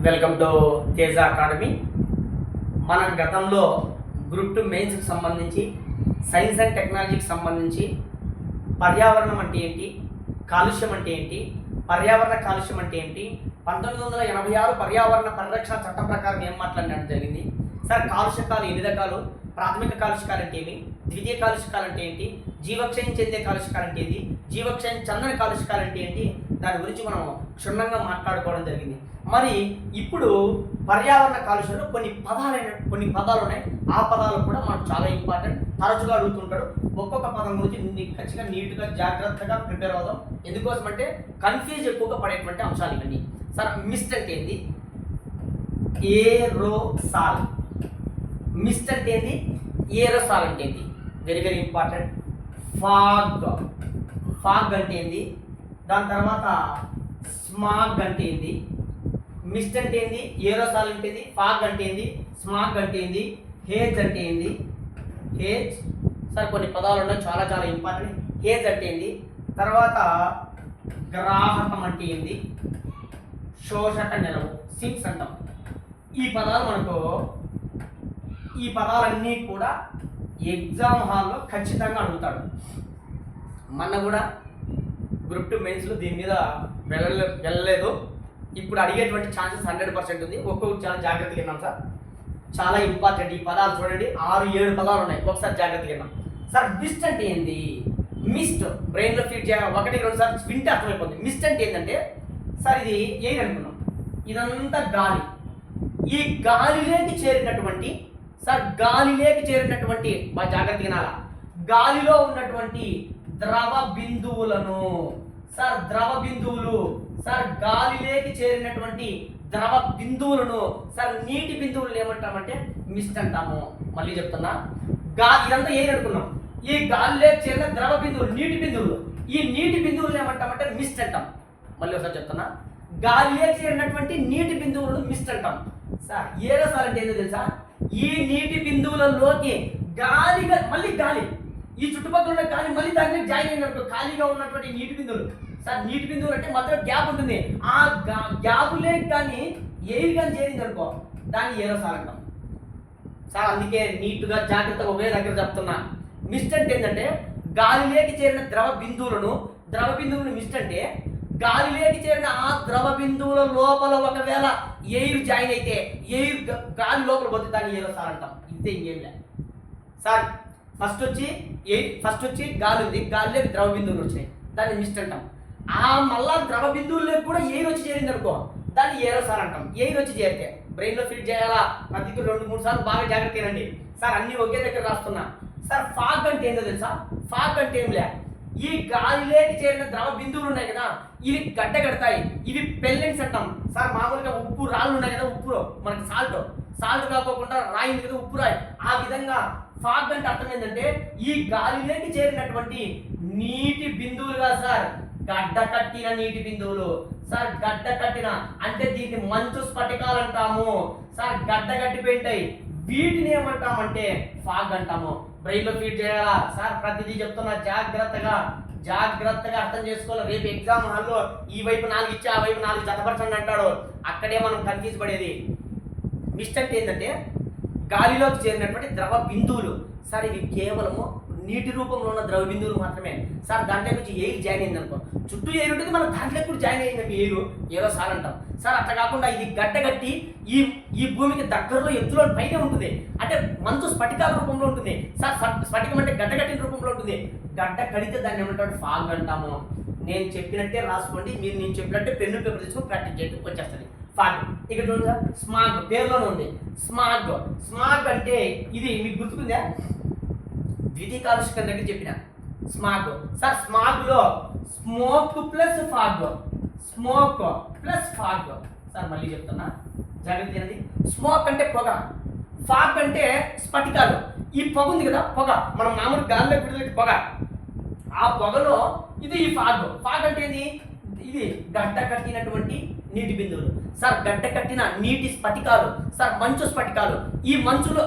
Welcome to Teja academy. మనం గతంలో group 2 మెయిన్స్కి సంబంధించి సైన్స్ అండ్ టెక్నాలజీకి సంబంధించి పర్యావరణం అంటే ఏంటి, కాలుష్యం అంటే ఏంటి, పర్యావరణ కాలుష్యం అంటే ఏంటి, 1986 పర్యావరణ పరిరక్షణ చట్టం ప్రకారం ఏం మాట్లాడడం జరిగింది. సార్ కాలుష్యకాలు ఎన్ని రకాలు, ప్రాథమిక కాలుష్యకాలు అంటే ఏమి, ద్వితీయ కాలుష్యకాలు అంటే ఏంటి, జీవక్షయం చెందే కాలుష్యకాలు అంటే ఏంటి, జీవక్షయం చెందని కాలుష్యకాలు అంటే ఏంటి, దాని గురించి మనం క్షుణ్ణంగా మాట్లాడుకోవడం జరిగింది. మరి ఇప్పుడు పర్యావరణ కాలుష్యంలో కొన్ని పదాలు ఉన్నాయి. ఆ పదాలు కూడా మనకు చాలా ఇంపార్టెంట్. తరచుగా అడుగుతుంటాడు. ఒక్కొక్క పదం గురించి ఖచ్చితంగా నీట్గా జాగ్రత్తగా ప్రిపేర్ అవుదాం. ఎందుకోసం అంటే కన్ఫ్యూజ్ ఎక్కువగా పడేటువంటి అంశాలు ఇవన్నీ. సార్ మిస్ట్ అంటే ఏంది, ఏరోసాల్. మిస్ట్ అంటే ఏంది, ఏరోసాల్ అంటే ఏంది, వెరీ వెరీ ఇంపార్టెంట్. ఫాగ్ అంటే ఏంది, దాని తర్వాత స్మాగ్ అంటే ఏంది, మిస్ట్ అంటే ఏంది, ఏరోసాల్ అంటే ఏంది, ఫాగ్ అంటే ఏంది, స్మాగ్ అంటే ఏంది, హేజ్ అంటే ఏంది. హేజ్ సార్ కొన్ని పదాలు ఉన్నాయి, చాలా చాలా ఇంపార్టెంట్. హేజ్ అంటే ఏంది, తర్వాత గ్రాహకం అంటే ఏంది, శోషక నిలవు సింక్స్ అంటాం. ఈ పదాలన్నీ కూడా ఎగ్జామ్ హాల్లో ఖచ్చితంగా అడుగుతాడు. మొన్న కూడా గ్రూప్ 2 మెయిన్స్లో దీని మీద వెళ్ళలేదు. ఇప్పుడు అడిగేటువంటి ఛాన్సెస్ 100% ఉంది. ఒక్కొక్కటి చాలా జాగ్రత్తగా విన్నాం సార్, చాలా ఇంపార్టెంట్. ఈ పదాలు చూడండి, 6-7 పదాలు ఉన్నాయి, ఒకసారి జాగ్రత్తగా విన్నాం. సార్ మిస్ట్ అంటే ఏంది, మిస్ట్ బ్రెయిన్లో ఫీడ్ చేయాలి, 1-2 సార్లు వింటే అర్థమైపోతుంది. మిస్ట్ అంటే ఏంటంటే సార్ ఇది ఏం అనుకున్నాం, ఇదంతా గాలి. ఈ గాలిలోకి చేరినటువంటి బాగా జాగ్రత్తగా వినాలా, గాలిలో ఉన్నటువంటి ద్రవ బిందువులను సార్ గాలిలోకి చేరినటువంటి ద్రవ బిందువులను సార్ నీటి బిందువులను ఏమంటామంటే మిస్ట్ అంటాము. మళ్ళీ చెప్తున్నా, ఇదంతా ఏం అనుకున్నాం, ఈ గాలిలోకి చేరిన ద్రవ బిందువులు నీటి బిందువులు, ఈ నీటి బిందువులను ఏమంటామంటే మిస్ట్ అంటాం. మళ్ళీ ఒకసారి చెప్తున్నా, గాలిలోకి చేరినటువంటి నీటి బిందువులను మిస్ట్ అంటాం. సార్ ఏరోసాల్ అంటే ఏంటో తెలుసా, ఈ నీటి బిందువులలోకి గాలి ఈ చుట్టుపక్కల ఉన్న గాలి మళ్ళీ దాన్ని జాయిన్ అయినట్టు ఖాళీగా ఉన్నటువంటి నీటి బిందువులు. సార్ నీటి బిందువులు అంటే మధ్యలో గ్యాప్ ఉంటుంది, ఆ గ్యాపులేకి కానీ ఎయిర్ కానీ చేరింది అనుకో దాన్ని ఏరోసాల్ అంటాం. సార్ అందుకే నీట్గా జాగ్రత్తగా ఒకే దగ్గర చెప్తున్నా. మిస్ట్ అంటే ఏంటంటే గాలిలోకి చేరిన ద్రవ బిందువులను మిస్ట్ అంటే గాలిలోకి చేరిన ఆ ద్రవ బిందువుల లోపల ఒకవేళ ఎయిర్ జాయిన్ అయితే ఎయిర్ గాలి లోపల పోతే దాన్ని ఏరోసాల్ అంటాం. ఇంతే, ఇంకేం లేదు సార్. ఫస్ట్ వచ్చి గాలి ఉంది, గాలిలోకి ద్రవ బిందువులు వచ్చినాయి, దాన్ని మిస్ట్ అంటాం. ఆ మళ్ళా ద్రవ బిందువుల్లోకి కూడా ఎయిర్ వచ్చి చేరింది అనుకో దాన్ని ఏరోసాల్ అంటాం. ఎయిర్ వచ్చి చేరితే బ్రెయిన్లో ఫిట్ చేయాలా, ప్రతికి 2-3 సార్లు బాగా జాగ్రత్త రండి సార్. అన్ని ఒకే దగ్గర రాస్తున్నా. సార్ ఫాగ్ అంటే ఏంటో తెలుసా, ఫాగ్ అంటే ఏం లే, ఈ గాలిలోకి చేరిన ద్రవ బిందువులు ఉన్నాయి కదా, ఇవి గడ్డ కడతాయి, ఇవి పెల్లెంట్స్ అంటాం. సార్ మామూలుగా ఉప్పు రాళ్ళు ఉన్నాయి కదా, ఉప్పు మనకి సాల్ట్ కాకోకుండా రాయి ఉంది కదా, ఉప్పు రాయి. ఆ విధంగా ఫాగ్ అంటే అర్థం ఏంటంటే ఈ గాలిలోకి చేరినటువంటి నీటి బిందువులుగా సార్ గడ్డ కట్టిన నీటి బిందువులు. సార్ గడ్డ కట్టిన అంటే దీన్ని మంచు స్ఫటికాలు అంటాము. సార్ గడ్డ కట్టిపోయింటాయి, వీటిని ఏమంటామంటే ఫాగ్ అంటాము. బ్రెయిన్లో ఫీడ్ చేయాలా సార్, ప్రతిదీ చెప్తున్నా, జాగ్రత్తగా అర్థం చేసుకోవాలి. రేపు ఎగ్జామ్ హాల్లో ఈ వైపు 4 ఇచ్చి ఆ వైపు 4 జతపరచండి అంటాడు, అక్కడే మనం కన్ఫ్యూజ్ పడేది. మిస్ట్ అంటే ఏంటంటే గాలిలోకి చేరినటువంటి ద్రవ బిందువులు. సార్ ఇవి కేవలము నీటి రూపంలో ఉన్న ద్రవ బిందువులు మాత్రమే. సార్ దాంట్లో నుంచి ఎయిర్ జాయిన్ అయింది అనుకో, చుట్టూ ఎయిర్ ఉంటుంది, మనం దాంట్లో కూడా జాయిన్ అయిందంటే ఏరోసాల్ అంటాం. సార్ అట్లా కాకుండా ఇది గడ్డ కట్టి ఈ భూమికి దగ్గరలో ఎత్తులో పైన ఉంటుంది, అంటే మంచు స్ఫటికాల రూపంలో ఉంటుంది. సార్ స్ఫటికం అంటే గడ్డ కట్టిన రూపంలో ఉంటుంది. గడ్డ కడితే దాన్ని ఏమంటాడు, ఫాగ్ అంటాము. నేను చెప్పినట్టే రాసుకోండి, నేను చెప్పినట్టే పెన్ను పేపర్ తీసుకొని ప్రాక్టీస్ చేయండి, వచ్చేస్తుంది ఫాగ్. ఇక్కడ చూడండి సార్, స్మాగ్ పేరులోనే ఉంది. స్మాగ్ అంటే ఇది మీకు గుర్తుకుందా, ద్వితీయ కాలుష్యం దగ్గర చెప్పిన స్మాగ్. సార్ స్మాగ్లో స్మోక్ ప్లస్ ఫాగ్. సార్ మళ్ళీ చెప్తున్నా, జాగ్రత్త అనేది. స్మోక్ అంటే పొగ, ఫాగ్ అంటే స్ఫటికాలు. ఈ పొగ ఉంది కదా, పొగ మనం మామూలు గాలిలో విడుదల పొగ, ఆ పొగలో ఇది ఈ ఫాగ్ అంటే ఏంది, ఇది గడ్డ కట్టినటువంటి నీటి బిందువులు. సార్ గడ్డ కట్టిన నీటి స్ఫటికాలు, సార్ మంచు స్ఫటికాలు. ఈ మంచులో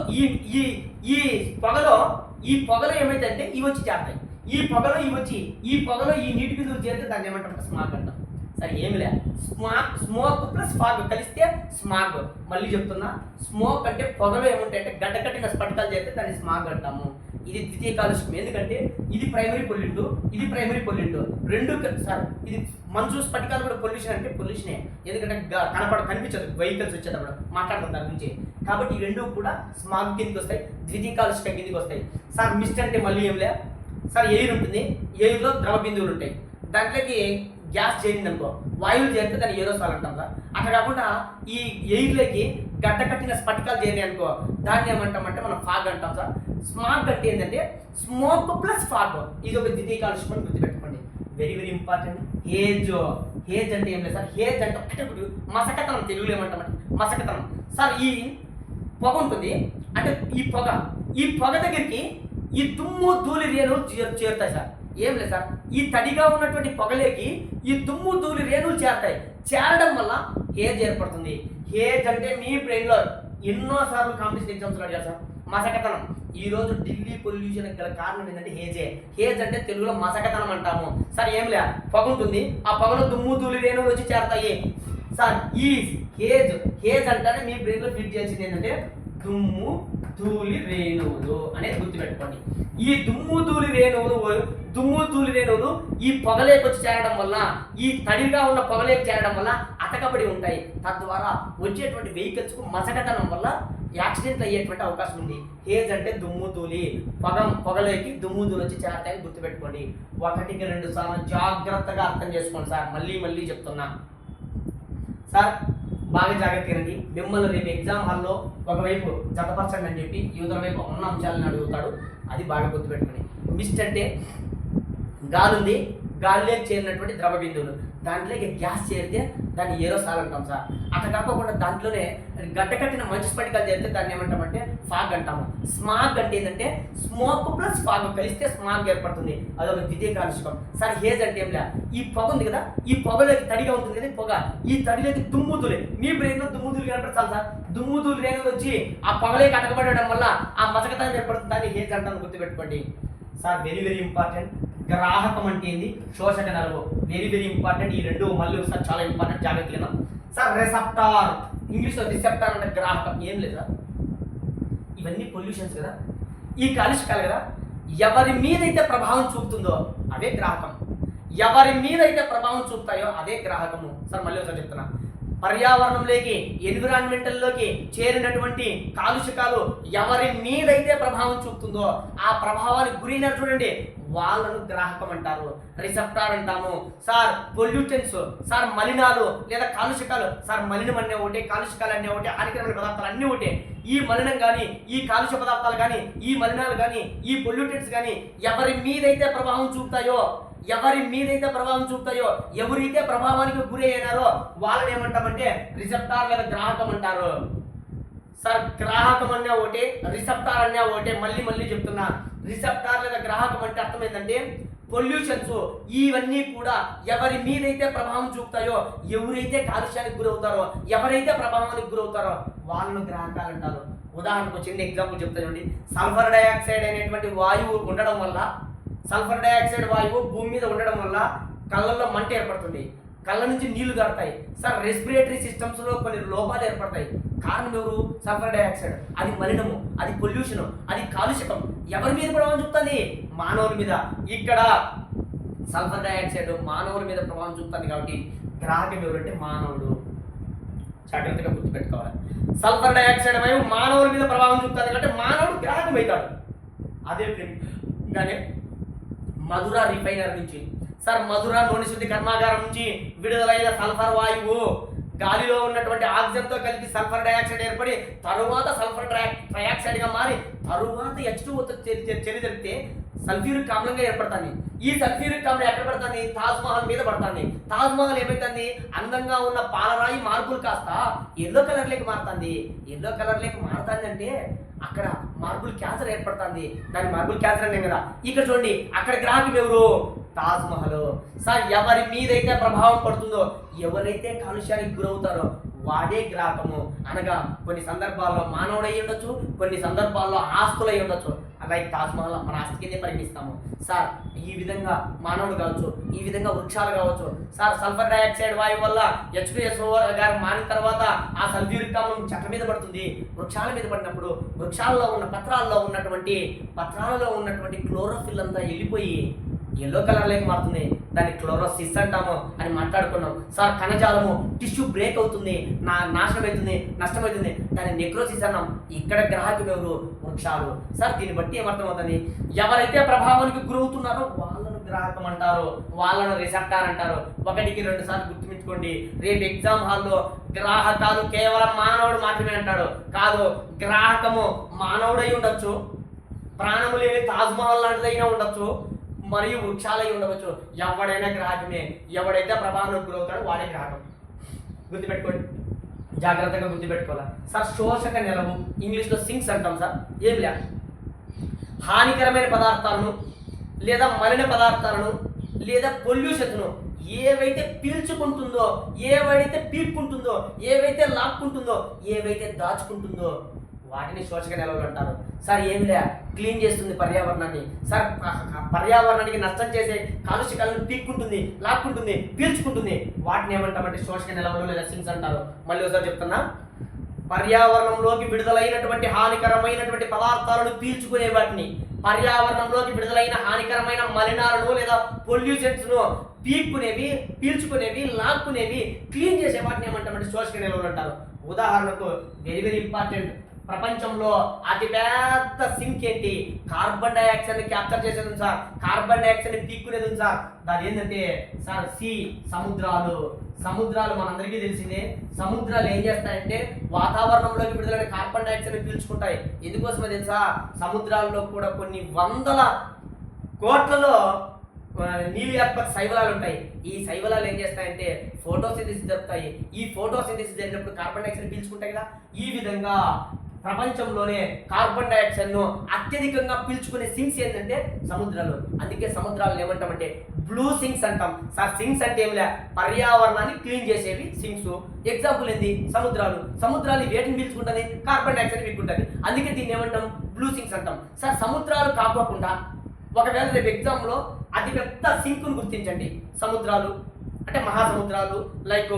ఈ పొగలో ఏమైతే ఇవి వచ్చి చేస్తాయి. ఈ పొగలో ఇవి వచ్చి ఈ పొగలో ఈ నీటి బిందువులు చేరితే దాన్ని ఏమంటాం స్మాగ్ అంటాం. సరే ఏమి లే, స్మోక్ ప్లస్ ఫాగ్ కలిస్తే స్మాగ్. మళ్ళీ చెప్తున్నా, స్మోక్ అంటే పొగలో ఏముంటాయంటే గడ్డకట్టిన స్ఫటికాలు చేస్తే దాన్ని స్మాగ్ అంటాము. ఇది ద్వితీయ కాలుష్యం. ఎందుకంటే ఇది ప్రైమరీ పొల్యూంట్, ఇది ప్రైమరీ పొల్యూంట్ రెండు. సార్ ఇది మంచు స్ఫటికాలు కూడా పొల్యూషన్ అంటే పొల్యూషనే, ఎందుకంటే కనిపించదు వెహికల్స్ వచ్చేటప్పుడు మాట్లాడతాం దాని గురించి. కాబట్టి ఈ రెండు కూడా స్మాగ్ కిందకి వస్తాయి, ద్వితీయ కాలుష్యం కిందకి వస్తాయి. సార్ మిస్ట్ అంటే మళ్ళీ ఏం లే సార్, ఎయిర్ ఉంటుంది, ఎయిర్లో ద్రవ బిందువులు ఉంటాయి, దాంట్లోకి గ్యాస్ చేరింది అనుకో, వాయువులు చేరితే దాన్ని ఏరోసాల్ అంటాం సార్. అట్లా కాకుండా ఈ ఎయిర్లోకి గడ్డ కట్టిన స్ఫటికాలు చేరినాయి అనుకో, దాన్ని ఏమంటామంటే మనం ఫాగ్ అంటాం సార్. స్మాగ్ అంటే ఏంటంటే స్మోక్ ప్లస్ ఫాగ్, ఇది ఒక ద్వితీయ కాలుష్యం అని గుర్తుపెట్టుకోండి. Very very important. Hedge, hedge అంటే ఏం లేదు సార్, హేజ్ అంటే ఒకటే మసకతనం, తెలుగులో ఏమంటామంటే మసకతనం. సార్ ఈ పొగ ఉంటుంది అంటే ఈ పొగ దగ్గరికి ఈ దుమ్ము ధూళి రేణువులు చేరుతాయి సార్. ఏం లేదు సార్, ఈ తడిగా ఉన్నటువంటి పొగలేకి ఈ దుమ్ము ధూళి రేణువులు చేరతాయి. చేరడం వల్ల హేజ్ ఏర్పడుతుంది. హేజ్ అంటే మీ బ్రెయిన్లో ఎన్నోసార్లు కాంపిటీషన్ ఎగ్జామ్స్లో అడిగారు సార్, మసకతనం. ఈ రోజు ఢిల్లీ పొల్యూషన్ గల కారణం ఏంటంటే హేజే. హేజ్ అంటే తెలుగులో మసకతనం అంటాము సార్. ఏం లే, పొగ ఉంటుంది, ఆ పొగలో దుమ్ము ధూళి రేణువులు వచ్చి చేరతాయి సార్. ఈ హేజ్ అంటేనే మీ బ్రెయిన్లో ఫిట్ చేసింది ఏంటంటే దుమ్ము ధూళి రేణువులు అనేది గుర్తుపెట్టుకోండి. ఈ దుమ్ము ధూళి రేణువులు ఈ పొగలేకి వచ్చి చేరడం వల్ల, ఈ తడిగా ఉన్న పొగలేకి చేరడం వల్ల అతకబడి ఉంటాయి. తద్వారా వచ్చేటువంటి వెహికల్స్కు మసకతనం వల్ల యాక్సిడెంట్లు అయ్యేటువంటి అవకాశం ఉంది. హేజ్ అంటే దుమ్ము ధూళి, పొగలేకి దుమ్ము ధూళి వచ్చి చేరతాయని గుర్తుపెట్టుకోండి. 1కి 2 సార్లు జాగ్రత్తగా అర్థం చేసుకోండి సార్. మళ్ళీ చెప్తున్నా సార్, బాగా జాగ్రత్తగా రండి. మిమ్మల్ని రేపు ఎగ్జామ్ హాల్లో ఒకవైపు జతపరచండి అని చెప్పి యువతల వైపు ఉన్న అంశాలను అడుగుతాడు. అది బాగా గుర్తుపెట్టుకుని. మిస్ట్ అంటే గాలి ఉంది, గాలిలోకి చేరినటువంటి ద్రవ బిందువులు, దాంట్లోకి గ్యాస్ చేరితే దాన్ని ఏరోసాల్ అంటాం సార్. అట్లా కాకుండా దాంట్లోనే గడ్డ కట్టిన మంచు స్ఫటికాలు చేరితే దాన్ని ఏమంటామంటే ఫాగ్ అంటాము. స్మాగ్ అంటే ఏంటంటే స్మోక్ ప్లస్ ఫాగ్ కలిస్తే స్మాగ్ ఏర్పడుతుంది, అదొక ద్వితీయ కాలుష్యం సార్. హేజ్ అంటే ఏం లే, ఈ పొగ ఉంది కదా, ఈ పొగలోకి తడిగా ఉంటుంది కదా పొగ, ఈ తడిలోకి దుమ్ముధూళి, మీ బ్రెయిన్లో దుమ్ముధూళి కనపడతాను సార్. దుమ్ముధూళి రేణువులు వచ్చి ఆ పొగలోకి అటకబడడం వల్ల ఆ మసకతనం ఏర్పడుతుంది, దాన్ని హేజ్ అంటాను గుర్తుపెట్టుకోండి సార్. Very very important. గ్రాహకం అంటే ఏంది, శోషక నలువు, వెరీ వెరీ ఇంపార్టెంట్. ఈ రెండు మళ్ళీ ఒకసారి చాలా ఇంపార్టెంట్, జాగ్రత్తగా సార్. రెసెప్టార్, ఇంగ్లీష్లో రిసెప్టార్ అంటే గ్రాహకం. ఏం లేదు సార్, ఇవన్నీ పొల్యూషన్స్ కదా, ఈ కాలుష్యాలు కదా, ఎవరి మీదైతే ప్రభావం చూపుతుందో అదే గ్రాహకం, ఎవరి మీదైతే ప్రభావం చూపుతాయో అదే గ్రాహకము సార్. మళ్ళీ ఒకసారి చెప్తున్నా, పర్యావరణంలోకి ఎన్విరాన్మెంటల్లోకి చేరినటువంటి కాలుష్యకాలు ఎవరి మీదైతే ప్రభావం చూపుతుందో ఆ ప్రభావానికి గురైన చూడండి వాళ్ళను గ్రాహకం అంటారు, రిసెప్టార్ అంటాము సార్. పొల్యూటెంట్స్ సార్, మలినాలు లేదా కాలుష్యకాలు సార్. మలినం అనే ఒకటే, కాలుష్యకాలు అనే ఒకటే, హానికరమైన పదార్థాలు అన్నీ ఒకటే. ఈ మలినం కానీ, ఈ కాలుష్య పదార్థాలు కానీ, ఈ మలినాలు కానీ, ఈ పొల్యూటెంట్స్ కానీ ఎవరి మీదైతే ప్రభావం చూపుతాయో ఎవరైతే ప్రభావానికి గురి అయినారో వాళ్ళని ఏమంటామంటే రిసెప్టార్ లేదా గ్రాహకం అంటారు సార్. గ్రాహకం అనే ఒకటే, రిసెప్టార్ అనే ఒకటే. మళ్ళీ చెప్తున్నా, రిసెప్టార్ లేదా గ్రాహకం అంటే అర్థం ఏంటంటే పొల్యూషన్స్ ఇవన్నీ కూడా ఎవరి మీదైతే ప్రభావం చూపుతాయో, ఎవరైతే కాలుష్యానికి గురవుతారో, ఎవరైతే ప్రభావానికి గురవుతారో వాళ్ళను గ్రాహకాలు అంటారు. ఉదాహరణకు చిన్న ఎగ్జాంపుల్ చెప్తా చూడండి. సల్ఫర్ డైఆక్సైడ్ అనేటువంటి వాయువు ఉండడం వల్ల, సల్ఫర్ డైఆక్సైడ్ వాయువు భూమి మీద ఉండడం వల్ల కళ్ళల్లో మంట ఏర్పడుతుంది, కళ్ళ నుంచి నీళ్లు గారుతాయి సార్. రెస్పిరేటరీ సిస్టమ్స్లో కొన్ని లోపాలు ఏర్పడతాయి. కారణం ఎవరు? Sulphur dioxide. అది మలినము, అది పొల్యూషను, అది కాలుష్యకం. ఎవరి మీద ప్రభావం చూపుతుంది? మానవుల మీద. ఇక్కడ సల్ఫర్ డైఆక్సైడ్ మానవుల మీద ప్రభావం చూపుతుంది కాబట్టి గ్రాహకం ఎవరంటే మానవుడు. జాగ్రత్తగా గుర్తుపెట్టుకోవాలి. సల్ఫర్ డైఆక్సైడ్ వాయువు మానవుల మీద ప్రభావం చూపుతుంది కాబట్టి మానవుడు గ్రాహకం అవుతాడు. అదే కానీ మధుర రిఫైనరీ నుంచి సార్, మధుర నూనె శుద్ధి కర్మాగారం నుంచి విడుదలైన సల్ఫర్ వాయువు గాలిలో ఉన్నటువంటి ఆక్సిజన్తో కలిపి సల్ఫర్ డైఆక్సైడ్ ఏర్పడి తరువాత సల్ఫర్ ట్రైఆక్సైడ్గా మారి తరువాత H2Oతో చర్య జరిపితే సల్ఫ్యూరిక్ ఆమ్లంగా ఏర్పడుతుంది. ఈ సల్ఫ్యూరిక్ ఆమ్లం ఎక్కడ పడుతుంది? తాజ్మహల్ మీద పడుతుంది. తాజ్మహల్ ఏమైతుంది? అందంగా ఉన్న పాలరాయి మార్పులు కాస్త ఎల్లో కలర్లోకి మారుతుంది. ఎల్లో కలర్లోకి మారుతుంది అంటే అక్కడ మార్బుల్ క్యాన్సర్ ఏర్పడుతుంది. దాని మార్బుల్ క్యాన్సర్ అనే కదా. ఇక్కడ చూడండి, అక్కడ గ్రాహకం ఎవరు? తాజ్మహల్ సార్. ఎవరి మీదైతే ప్రభావం పడుతుందో, ఎవరైతే కాలుష్యానికి గురవుతారో వాడే గ్రాహకము. అనగా కొన్ని సందర్భాల్లో మానవుడు అయి ఉండొచ్చు, కొన్ని సందర్భాల్లో ఆస్తులు అయి ఉండొచ్చు. లైక్ తాజ్మహల్ మన ఆస్తి కిందే పరిగణిస్తాము. సార్ ఈ విధంగా మానవుడు కావచ్చు, ఈ విధంగా వృక్షాలు కావచ్చు. సార్ సల్ఫర్ డైఆక్సైడ్ వాయువు వల్ల H2SO గారు మారిన తర్వాత ఆ సల్ఫ్యూరిక్ ఆమ్లం చెట్ల మీద పడుతుంది. వృక్షాల మీద పడినప్పుడు పత్రాలలో ఉన్నటువంటి క్లోరోఫిల్ అంతా వెళ్ళిపోయి ఎల్లో కలర్లోకి మారుతుంది. దాన్ని క్లోరోసిస్ అంటాము అని మాట్లాడుకున్నాం. సార్ కణజాలము టిష్యూ బ్రేక్ అవుతుంది, నష్టమవుతుంది, దాన్ని నెక్రోసిస్ అన్నాం. ఇక్కడ గ్రాహకం ఎవరు? వృక్షాలు. సార్ దీన్ని బట్టి ఏమర్థమవుతుంది? ఎవరైతే ప్రభావానికి గురవుతున్నారో వాళ్ళను గ్రాహకం అంటారు, వాళ్ళను రిసెప్టార్ అంటారు. 1-2 సార్లు గుర్తుంచుకోండి. రేపు ఎగ్జామ్ హాల్లో గ్రాహకాలు కేవలం మానవుడు మాత్రమే అంటాడు. కాదు, గ్రాహకము మానవుడై ఉండొచ్చు, ప్రాణము లేని తాజ్మహల్ లాంటిదైనా ఉండొచ్చు, మరియు వృక్షాలై ఉండవచ్చు. ఎవడైనా గ్రాహకమే. ఎవడైతే ప్రభావానికి గురవుతాడో వాడే గ్రాహకం. గుర్తుపెట్టుకోండి, జాగ్రత్తగా గుర్తుపెట్టుకోవాలి. సార్ శోషక నిలవు, ఇంగ్లీష్లో సింక్స్ అంటాం. సార్ ఏం లే, హానికరమైన పదార్థాలను లేదా మలిన పదార్థాలను లేదా పొల్యూషన్ను ఏవైతే పీల్చుకుంటుందో, ఏవైతే పీక్కుంటుందో, ఏవైతే లాక్కుంటుందో, ఏవైతే దాచుకుంటుందో వాటిని శోషక నిల్వలు అంటారు. సార్ ఏమిలే, క్లీన్ చేస్తుంది పర్యావరణాన్ని. సార్ పర్యావరణానికి నష్టం చేసే కాలుష్యకాలను పీక్కుంటుంది, లాక్కుంటుంది, పీల్చుకుంటుంది. వాటిని ఏమంటామంటే శోషక నిల్వలు లేదా సింక్స్ అంటారు. మళ్ళీ ఒకసారి చెప్తున్నా, పర్యావరణంలోకి విడుదలైనటువంటి హానికరమైనటువంటి పదార్థాలను పీల్చుకునే వాటిని, పర్యావరణంలోకి విడుదలైన హానికరమైన మలినాలను లేదా పొల్యూషన్స్ను పీల్చుకునేవి, లాక్కునేవి, క్లీన్ చేసే వాటిని ఏమంటామంటే శోషక నిల్వలు అంటారు. ఉదాహరణకు వెరీ ఇంపార్టెంట్, ప్రపంచంలో అతిపెద్ద సింక్ ఏంటి? కార్బన్ డైఆక్సైడ్ని క్యాప్చర్ చేసేది ఉంది సార్, కార్బన్ డైఆక్సైడ్ని పీక్కునేది ఉంది సార్. దాని ఏంటంటే సార్ సముద్రాలు మనందరికీ తెలిసిందే. సముద్రాలు ఏం చేస్తాయంటే వాతావరణంలోకి విడుదలైన కార్బన్ డైఆక్సైడ్ని పీల్చుకుంటాయి. ఎందుకోసమో తెలుసా? సముద్రాల్లో కూడా కొన్ని వందల కోట్లలో నీలియాత్మక శైవలాలు ఉంటాయి. ఈ శైవలాలు ఏం చేస్తాయంటే ఫోటోసింథసిస్ జరుపుతాయి. ఈ ఫోటోసింథసిస్ జరిగినప్పుడు కార్బన్ డైఆక్సైడ్ పీల్చుకుంటాయి కదా. ఈ విధంగా ప్రపంచంలోనే కార్బన్ డైఆక్సైడ్ను అత్యధికంగా పీల్చుకునే సింక్స్ ఏంటంటే సముద్రాలు. అందుకే సముద్రాలను ఏమంటామంటే బ్లూ సింక్స్ అంటాం. సార్ సింక్స్ అంటే ఏమిలే, పర్యావరణాన్ని క్లీన్ చేసేవి సింక్స్. ఎగ్జాంపుల్ ఏంది? సముద్రాలు వేటిని పీల్చుకుంటుంది? Carbon dioxide పీల్చుకుంటుంది. అందుకే దీన్ని ఏమంటాం? బ్లూ సింక్స్ అంటాం. సార్ సముద్రాలు కాకోకుండా ఒకవేళ రేపు ఎగ్జామ్లో అతిపెద్ద సింకును గుర్తించండి. సముద్రాలు అంటే మహాసముద్రాలు, లైక్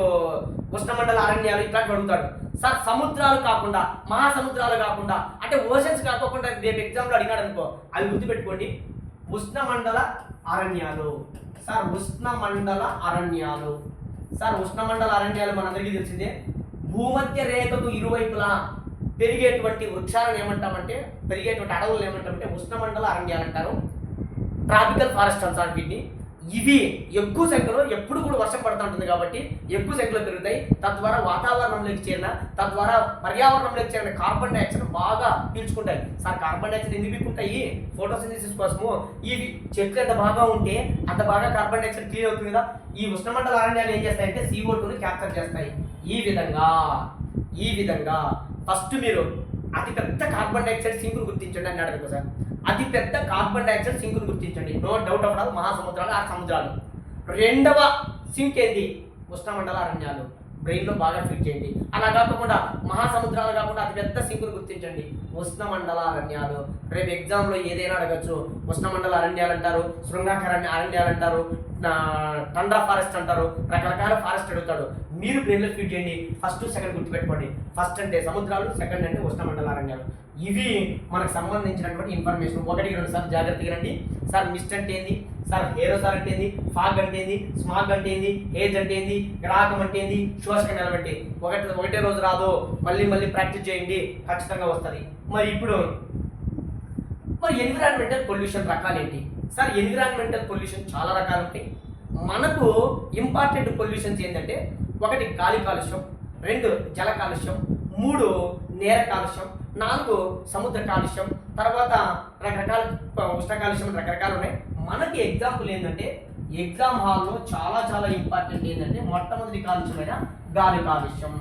ఉష్ణమండల అరణ్యాలు ఇట్లాంటివి అడుగుతాడు. సార్ సముద్రాలు కాకుండా, మహాసముద్రాలు కాకుండా, అంటే ఓషన్స్ కాకుండా రేపు ఎగ్జామ్లో అడిగాడు అనుకో, అవి గుర్తుపెట్టుకోండి. ఉష్ణమండల అరణ్యాలు. సార్ ఉష్ణమండల అరణ్యాలు మనందరికీ తెలిసిందే. భూమధ్య రేఖకు ఇరువైపులా పెరిగేటువంటి వృక్షాలను ఏమంటామంటే, పెరిగేటువంటి అడవులను ఏమంటామంటే ఉష్ణమండల అరణ్యాలు అంటారు. ట్రాపికల్ ఫారెస్ట్ అంటారు వీటిని. ఇవి ఎక్కువ సంఖ్యలో ఎప్పుడు కూడా వర్షం పడుతూ ఉంటుంది కాబట్టి ఎక్కువ సంఖ్యలో పెరుగుతాయి. తద్వారా పర్యావరణంలోకి చేరిన కార్బన్ డైఆక్సైడ్ బాగా పీల్చుకుంటాయి. సార్ కార్బన్ డైఆక్సైడ్ ఎందుకు పీల్చుకుంటాయి? ఫోటోసింథసిస్ కోసము. ఇవి చెట్లు ఎంత బాగా ఉంటే అంత బాగా కార్బన్ డైఆక్సైడ్ క్లీన్ అవుతుంది కదా. ఈ ఉష్ణమండల అరణ్యాలు ఏం చేస్తాయంటే CO2ని క్యాప్చర్ చేస్తాయి. ఈ విధంగా ఫస్ట్ మీరు అతిపెద్ద కార్బన్ డైఆక్సైడ్ సింకును గుర్తించండి అన్నాడు అనుకో సార్. అతిపెద్ద కార్బన్ డైఆక్సైడ్ సింకును గుర్తించండి. నో డౌట్ ఆఫ్ మహాసముద్రాలు, ఆ సముద్రాలు. రెండవ సింక్ ఏంది? ఉష్ణమండల అరణ్యాలు. బ్రెయిన్లో బాగా ఫిట్ చేయండి. అలా కాకుండా మహాసముద్రాలు కాకుండా అతిపెద్ద సింకును గుర్తించండి, ఉష్ణమండల అరణ్యాలు. రేపు ఎగ్జామ్లో ఏదైనా అడగచ్చు. ఉష్ణమండల అరణ్యాలు అంటారు, శృంగాకార అరణ్యాలు అంటారు, టండ్రా ఫారెస్ట్ అంటారు, రకరకాల ఫారెస్ట్ అడుగుతాడు. మీరు బ్రెయిన్లో ఫిట్ చేయండి. ఫస్ట్ సెకండ్ గుర్తుపెట్టుకోండి. ఫస్ట్ అంటే సముద్రాలు, సెకండ్ అంటే ఉష్ణమండల అరణ్యాలు. ఇవి మనకు సంబంధించినటువంటి ఇన్ఫర్మేషన్. 1-2 సార్లు జాగ్రత్తగా రండి. సార్ మిస్ట్ అంటే ఏంది? సార్ ఏరోసాల్ అంటే ఏంది? ఫాగ్ అంటే ఏంది? స్మాగ్ అంటే ఏంది? హేజ్ అంటే ఏంది? గ్రాహకం అంటే ఏంది? శోషక నిల్వ అంటే ఒకటే రోజు రాదు, మళ్ళీ ప్రాక్టీస్ చేయండి, ఖచ్చితంగా వస్తుంది. మరి ఇప్పుడు ఎన్విరాన్మెంటల్ పొల్యూషన్ రకాలు ఏంటి? సార్ ఎన్విరాన్మెంటల్ పొల్యూషన్ చాలా రకాలు ఉంటాయి. మనకు ఇంపార్టెంట్ పొల్యూషన్స్ ఏంటంటే 1 గాలి కాలుష్యం, 2 జల కాలుష్యం, 3 నేల కాలుష్యం, 4 సముద్ర కాలుష్యం, తర్వాత రకరకాల ఉష్ణ కాలుష్యం, రకరకాలు ఉన్నాయి. మనకి ఎగ్జాంపుల్ ఏంటంటే ఎగ్జామ్ హాల్లో చాలా ఇంపార్టెంట్ ఏంటంటే మొట్టమొదటి కాలుష్యమైన గాలి కాలుష్యం.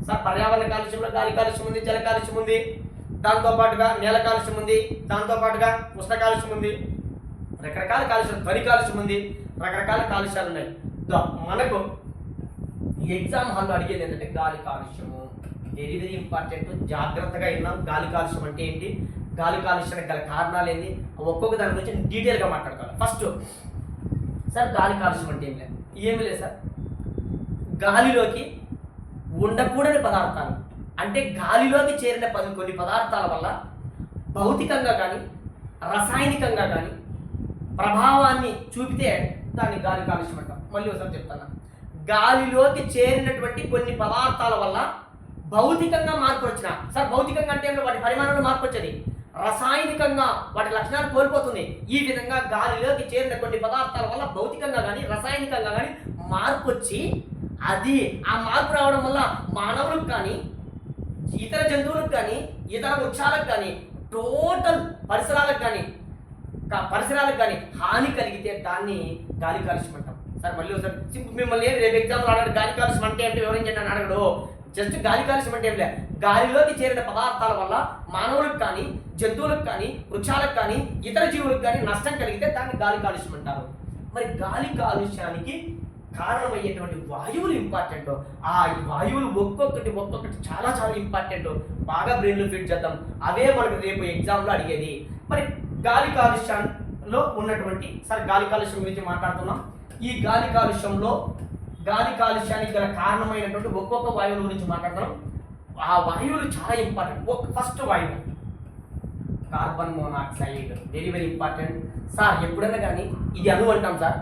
సార్ పర్యావరణ కాలుష్యంలో గాలి కాలుష్యం ఉంది, జల కాలుష్యం ఉంది, దాంతో పాటుగా నేల కాలుష్యం ఉంది, దాంతో పాటుగా ఉష్ణ కాలుష్యం ఉంది, రకరకాల కాలుష్యం, ధ్వని కాలుష్యం ఉంది, రకరకాల కాలుష్యాలు ఉన్నాయి. మనకు ఎగ్జామ్ హాల్లో అడిగేది ఏంటంటే గాలి కాలుష్యము. వెరీ ఇంపార్టెంట్, జాగ్రత్తగా విన్నాం. గాలి కాలుష్యం అంటే ఏంటి? గాలి కాలుష్యానికి గల కారణాలు ఏంటి, ఒక్కొక్క దాని గురించి డీటెయిల్గా మాట్లాడుకోవాలి. ఫస్ట్ సార్ గాలి కాలుష్యం అంటే ఏమి లేదు సార్, గాలిలోకి ఉండకూడని పదార్థాలు అంటే గాలిలోకి చేరిన కొన్ని పదార్థాల వల్ల భౌతికంగా కానీ రసాయనికంగా కానీ ప్రభావాన్ని చూపితే దాన్ని గాలి కాలుష్యం అంటాం. మళ్ళీ ఒకసారి చెప్తాను, గాలిలోకి చేరినటువంటి కొన్ని పదార్థాల వల్ల భౌతికంగా మార్పు వచ్చిన, సార్ భౌతికంగా అంటే వాటి పరిమాణంలో మార్పు వచ్చేది, రసాయనికంగా వాటి లక్షణాలు కోల్పోతుంది. ఈ విధంగా గాలిలోకి చేరిన కొన్ని పదార్థాల వల్ల భౌతికంగా కానీ రసాయనికంగా కానీ మార్పు వచ్చి అది ఆ మార్పు రావడం వల్ల మానవులకు కానీ ఇతర జంతువులకు కానీ ఇతర వృక్షాలకు కానీ టోటల్ పరిసరాలకు కానీ హాని కలిగితే దాన్ని గాలి కాలుష్యం అంటాం. సార్ మళ్ళీ ఒకసారి మిమ్మల్ని రేపు ఎగ్జాంపుల్ అన్నాడు గాలి కాలుష్యం అంటే ఏంటో వివరించండి అని అడగడు. జస్ట్ గాలి కాలుష్యం అంటే ఏం లేదు, గాలిలోకి చేరిన పదార్థాల వల్ల మానవులకు కానీ జంతువులకు కానీ వృక్షాలకు కానీ ఇతర జీవులకు కానీ నష్టం కలిగితే దాన్ని గాలి కాలుష్యం అంటారు. మరి గాలి కాలుష్యానికి కారణమయ్యేటువంటి వాయువులు ఇంపార్టెంట్. ఆ వాయువులు ఒక్కొక్కటి చాలా చాలా ఇంపార్టెంట్. బాగా బ్రెయిన్లో ఫిట్ చేద్దాం, అవే మనకు రేపు ఎగ్జామ్లో అడిగేది. మరి గాలి కాలుష్యంలో ఉన్నటువంటి, సరే గాలి కాలుష్యం గురించి మాట్లాడుతున్నాం. ఈ గాలి కాలుష్యానికి గల కారణమైనటువంటి ఒక్కొక్క వాయువుల గురించి మాట్లాడుతున్నాం. ఆ వాయువులు చాలా ఇంపార్టెంట్. ఫస్ట్ వాయువు carbon monoxide, very very important. Sir ఎప్పుడైనా కానీ ఇది అణువు అంటాం సార్.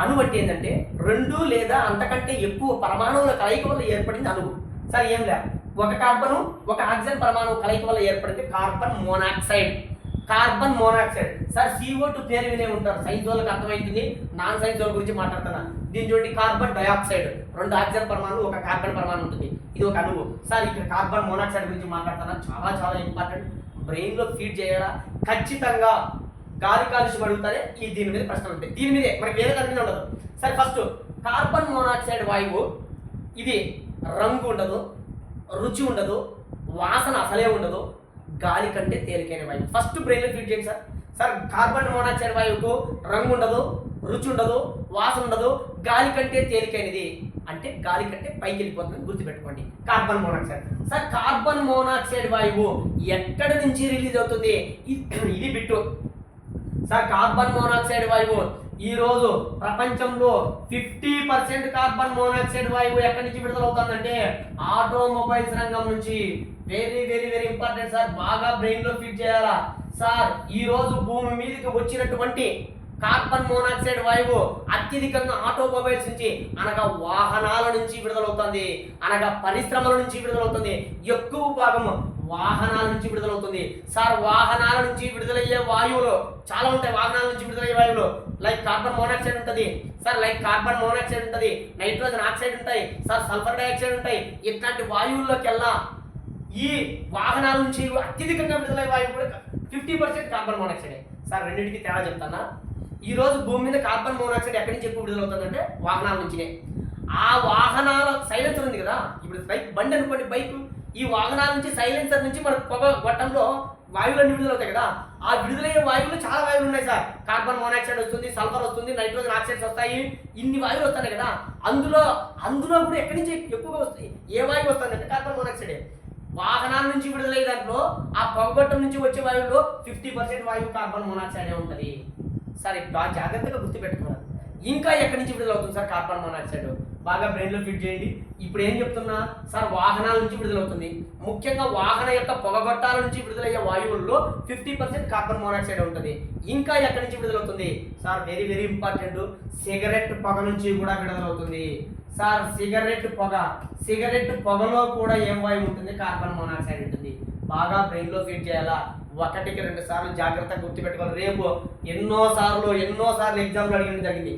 అణువు అంటే ఏంటంటే 2 లేదా అంతకంటే ఎక్కువ పరమాణువుల కలయిక వల్ల ఏర్పడింది అణువు. సార్ ఏం లేదు, ఒక కార్బను ఒక ఆక్సిజన్ పరమాణువు కలయిక వల్ల ఏర్పడింది కార్బన్ మోనాక్సైడ్. సార్ CO2 పేరు వినే ఉంటారు, సైన్స్ వాళ్ళకి అర్థమవుతుంది, నాన్ సైన్స్ వాళ్ళ గురించి మాట్లాడుతున్నా. దీని చూడండి, కార్బన్ డైఆక్సైడ్, 2 ఆక్సిజన్ పరమాణువు ఒక కార్బన్ పరమాణు ఉంటుంది, ఇది ఒక అణువు. సార్ ఇక్కడ కార్బన్ మోనాక్సైడ్ గురించి మాట్లాడుతున్నా, చాలా చాలా ఇంపార్టెంట్. బ్రెయిన్లో ఫీడ్ చేయాలా ఖచ్చితంగా. గాలి కాలుష్యం అడుగుతారే దీని మీద ప్రశ్నలు ఉంటాయి, దీని మీదే మనకి వేరే దాని మీద ఉండదు. సరే ఫస్ట్ కార్బన్ మోనాక్సైడ్ వాయువు, ఇది రంగు ఉండదు, రుచి ఉండదు, వాసన అసలే ఉండదు, గాలి కంటే తేలికైన వాయువు. ఫస్ట్ బ్రెయిన్లో ఫీడ్ చేయండి సార్. సార్ కార్బన్ మోనాక్సైడ్ వాయువుకు రంగు ఉండదు, రుచి ఉండదు, వాసన ఉండదు, గాలి కంటే తేలికైనది అంటే గాలి కంటే పైకి వెళ్ళిపోతుందని గుర్తుపెట్టుకోండి, carbon monoxide. Sir carbon monoxide వాయువు ఎక్కడి నుంచి రిలీజ్ అవుతుంది, ఇది బిట్టు. సార్ కార్బన్ మోనాక్సైడ్ వాయువు ఈరోజు ప్రపంచంలో 50% కార్బన్ మోనాక్సైడ్ వాయువు ఎక్కడి నుంచి విడుదలవుతుందంటే ఆటోమొబైల్స్ రంగం నుంచి. Very very very important sir, బాగా బ్రెయిన్లో ఫిట్ చేయాలా. సార్ ఈరోజు భూమి మీదకి వచ్చినటువంటి కార్బన్ మోనాక్సైడ్ వాయువు అత్యధికంగా ఆటోమొబైల్స్ నుంచి అనగా వాహనాల నుంచి విడుదలవుతుంది, అనగా పరిశ్రమల నుంచి విడుదలవుతుంది. ఎక్కువ భాగం వాహనాల నుంచి విడుదలవుతుంది. సార్ వాహనాల నుంచి విడుదలయ్యే వాయువులు చాలా ఉంటాయి. వాహనాల నుంచి విడుదలయ్యే వాయువులు లైక్ కార్బన్ మోనాక్సైడ్ ఉంటుంది సార్, నైట్రోజన్ ఆక్సైడ్ ఉంటాయి సార్, సల్ఫర్ డైఆక్సైడ్ ఉంటాయి. ఇట్లాంటి వాయువుల్లోకెల్లా ఈ వాహనాల నుంచి అత్యధికంగా విడుదలయ్యే వాయువు కూడా 50% కార్బన్ మోనాక్సైడ్. సార్ రెండింటికి తేడా చెప్తానా. ఈరోజు భూమి మీద కార్బన్ మోనాక్సైడ్ ఎక్కడి నుంచి ఎక్కువ విడుదలవుతుందంటే వాహనాల నుంచినే. ఆ వాహనాల సైలెన్సర్ ఉంది కదా, ఇప్పుడు బండి అనుకోండి, బైక్, ఈ వాహనాల నుంచి సైలెన్సర్ నుంచి మన పొగ గొట్టంలో వాయువులన్నీ విడుదలవుతాయి కదా, ఆ విడుదలయ్యే వాయువులు చాలా వాయువులు ఉన్నాయి సార్. కార్బన్ మోనాక్సైడ్ వస్తుంది, సల్ఫర్ వస్తుంది, నైట్రోజన్ ఆక్సైడ్స్ వస్తాయి, ఇన్ని వాయువులు వస్తాయి కదా. అందులో కూడా ఎక్కడి నుంచి ఎక్కువగా వస్తాయి, ఏ వాయువు వస్తుందంటే కార్బన్ మోనాక్సైడే. వాహనాల నుంచి విడుదలయ్యే దాంట్లో ఆ పొగగొట్టం నుంచి వచ్చే వాయువులో 50% వాయువు కార్బన్ మోనాక్సైడే ఉంటుంది. సరే బాగా జాగ్రత్తగా గుర్తుపెట్టుకోవాలి. ఇంకా ఎక్కడి నుంచి విడుదలవుతుంది సార్ కార్బన్ మోనాక్సైడ్, బాగా బ్రెయిన్లో ఫిట్ చేయండి. ఇప్పుడు ఏం చెప్తున్నా సార్, వాహనాల నుంచి విడుదలవుతుంది. ముఖ్యంగా వాహన యొక్క పొగగొట్టాల నుంచి విడుదలయ్యే వాయువుల్లో 50% కార్బన్ మోనాక్సైడ్ ఉంటుంది. ఇంకా ఎక్కడి నుంచి విడుదలవుతుంది sir, very very important, cigarette పొగ నుంచి కూడా విడుదలవుతుంది. సార్ సిగరెట్ పొగలో కూడా ఏం వాయువు ఉంటుంది, కార్బన్ మోనాక్సైడ్ ఉంటుంది. బాగా బ్రెయిన్లో ఫిట్ చేయాలా. 1కి 2 సార్లు జాగ్రత్తగా గుర్తుపెట్టుకోవాలి. రేపు ఎన్నోసార్లు ఎగ్జామ్లో అడిగిన జరిగింది,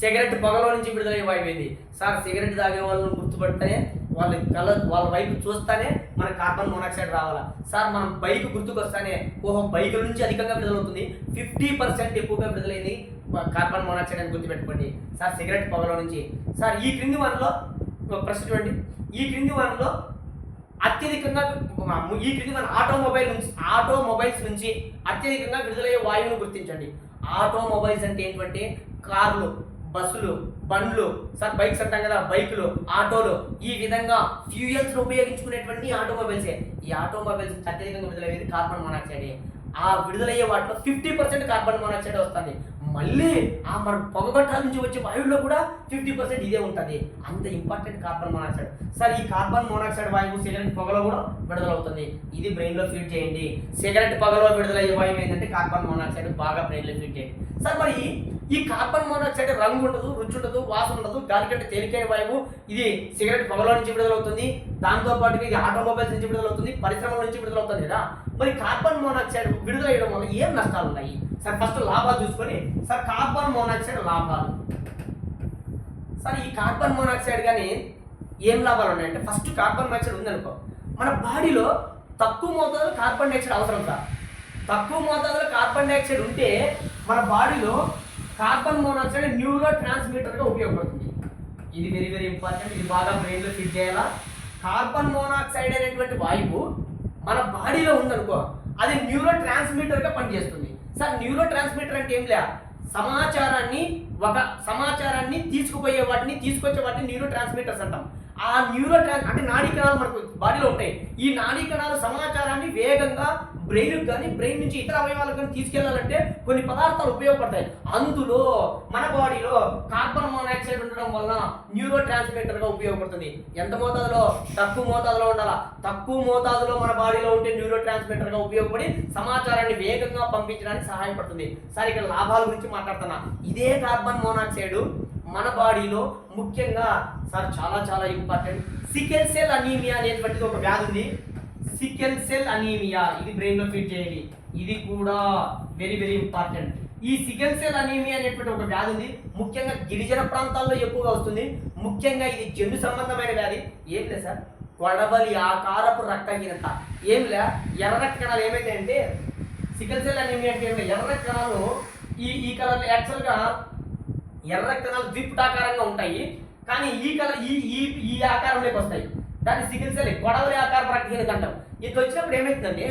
సిగరెట్ పొగలో నుంచి విడుదలయ్యే వాయువు ఏంది సార్. సిగరెట్ తాగే వాళ్ళని గుర్తుపడితేనే వాళ్ళ వైపు చూస్తానే మనకు కార్బన్ మోనాక్సైడ్ రావాలా. సార్ మనం బైక్ గుర్తుకొస్తానే బైకుల నుంచి అధికంగా విడుదలవుతుంది, 50% ఎక్కువగా విడుదలైంది కార్బన్ మోనాక్సైడ్ అని గుర్తుపెట్టుకోండి సార్, సిగరెట్ పొగలో నుంచి. సార్ ఈ క్రింది వన్లో ప్రశ్న చూడండి, ఈ క్రింది వన్లో అత్యధికంగా ఆటోమొబైల్స్ నుంచి అత్యధికంగా విడుదలయ్యే వాయువును గుర్తించండి. ఆటోమొబైల్స్ అంటే ఏంటంటే కార్లు, బస్సులు, బండ్లు, సార్ బైక్స్ అంటాం కదా, బైకులు, ఆటోలు, ఈ విధంగా ఫ్యూయల్స్ ఉపయోగించుకునేటువంటి ఆటోమొబైల్సే. ఈ ఆటోమొబైల్స్ అత్యధికంగా విడుదలయ్యేది కార్బన్ మోనాక్సైడ్. ఆ విడుదలయ్యే వాటిలో 50% కార్బన్ మోనాక్సైడ్ వస్తుంది. మళ్ళీ ఆ మన పొగగొట్టాల నుంచి వచ్చే వాయువులో కూడా 50% ఇదే ఉంటుంది. అంత ఇంపార్టెంట్ కార్బన్ మోనాక్సైడ్. సార్ ఈ కార్బన్ మోనాక్సైడ్ వాయువు సిగరెట్ పొగలో కూడా విడుదలవుతుంది. ఇది బ్రెయిన్లో ఫీడ్ చేయండి. సిగరెట్ పొగలో విడుదలయ్యే వాయువు ఏంటంటే కార్బన్ మోనాక్సైడ్. బాగా బ్రెయిన్లో ఫీడ్ చేయండి. సార్ మరి ఈ కార్బన్ మోనాక్సైడ్ రంగు ఉండదు, రుచి ఉండదు, వాసన ఉండదు, గాలి కంటే తేలికైన వాయువు. ఇది సిగరెట్ పొగలో నుంచి విడుదలవుతుంది. దాంతోపాటు ఇది ఆటోమొబైల్స్ నుంచి విడుదలవుతుంది, పరిశ్రమల నుంచి విడుదలవుతుంది కదా. మరి కార్బన్ మోనాక్సైడ్ విడుదలయ్యడం వల్ల ఏం నష్టాలు ఉన్నాయి? సార్ ఫస్ట్ లాభాలు చూసుకొని, సార్ కార్బన్ మోనాక్సైడ్ లాభాలు. సార్ ఈ కార్బన్ మోనాక్సైడ్ కానీ ఏం లాభాలు ఉన్నాయంటే, ఫస్ట్ కార్బన్ మోనాక్సైడ్ ఉందనుకో, మన బాడీలో తక్కువ మోతాదులో కార్బన్ డైఆక్సైడ్ అవసరం. సార్ తక్కువ మోతాదులో కార్బన్ డైఆక్సైడ్ ఉంటే మన బాడీలో కార్బన్ మోనాక్సైడ్ న్యూరో ట్రాన్స్మిటర్గా ఉపయోగపడుతుంది. ఇది వెరీ వెరీ ఇంపార్టెంట్. ఇది బాగా బ్రెయిన్లో ఫిట్ చేయాలా. కార్బన్ మోనాక్సైడ్ అనేటువంటి వాయువు మన బాడీలో ఉందనుకో, అది న్యూరో ట్రాన్స్మిటర్గా పనిచేస్తుంది. సార్ న్యూరో ట్రాన్స్మిటర్ అంటే ఏం లే, సమాచారాన్ని తీసుకుపోయే వాటిని, తీసుకొచ్చే వాటిని న్యూరో ట్రాన్స్మిటర్స్ అంటాం. ఆ న్యూరో అంటే నాడీ కణాలు మనకు బాడీలో ఉంటాయి. ఈ నాడీ కణాలు సమాచారాన్ని వేగంగా బ్రెయిన్కి కానీ, బ్రెయిన్ నుంచి ఇతర అవయవాలకు కానీ తీసుకెళ్లాలంటే కొన్ని పదార్థాలు ఉపయోగపడతాయి. అందులో మన బాడీలో కార్బన్ మోనాక్సైడ్ ఉండడం వల్ల న్యూరో ట్రాన్స్మిటర్గా ఉపయోగపడుతుంది. ఎంత మోతాదులో? తక్కువ మోతాదులో ఉండాలా. తక్కువ మోతాదులో మన బాడీలో ఉంటే న్యూరో ట్రాన్స్మిటర్గా ఉపయోగపడి సమాచారాన్ని వేగంగా పంపించడానికి సహాయపడుతుంది. సరే ఇక్కడ లాభాల గురించి మాట్లాడుతున్నా. ఇదే కార్బన్ మోనాక్సైడ్ మన బాడీలో ముఖ్యంగా సార్ చాలా చాలా ఇంపార్టెంట్ సికెల్ సెల్ అనీమియా అనేటువంటిది ఒక వ్యాధి ఉంది. సికెల్ సెల్ అనీమియా, ఇది బ్రెయిన్లో ఫీడ్ చేయాలి. ఇది కూడా వెరీ వెరీ ఇంపార్టెంట్. ఈ సికెల్ సెల్ అనీమియా అనేటువంటి ఒక వ్యాధి ఉంది. ముఖ్యంగా గిరిజన ప్రాంతాల్లో ఎక్కువగా వస్తుంది. ముఖ్యంగా ఇది జన్యు సంబంధమైన వ్యాధి. ఏం లేదు సార్, కొడవలి ఆకారపు రక్తహీనత. ఏం లే, ఎర్ర రక్త కణాలు ఏమైతాయంటే, సికెల్ సెల్ అనీమియా అంటే ఏమి, ఎర్ర రక్త కణాలు ఈ కలర్ యాక్చువల్గా ఎర్ర రక్త కణాలు ద్విపుటాకారంగా ఉంటాయి, కానీ ఈ ఆకారంలోకి వస్తాయి. దాన్ని సికిల్ సెల్ కొడవలి ఆకారపు రక్తహీనత అంటాం. ఇది వచ్చినప్పుడు ఏమవుతుందంటే,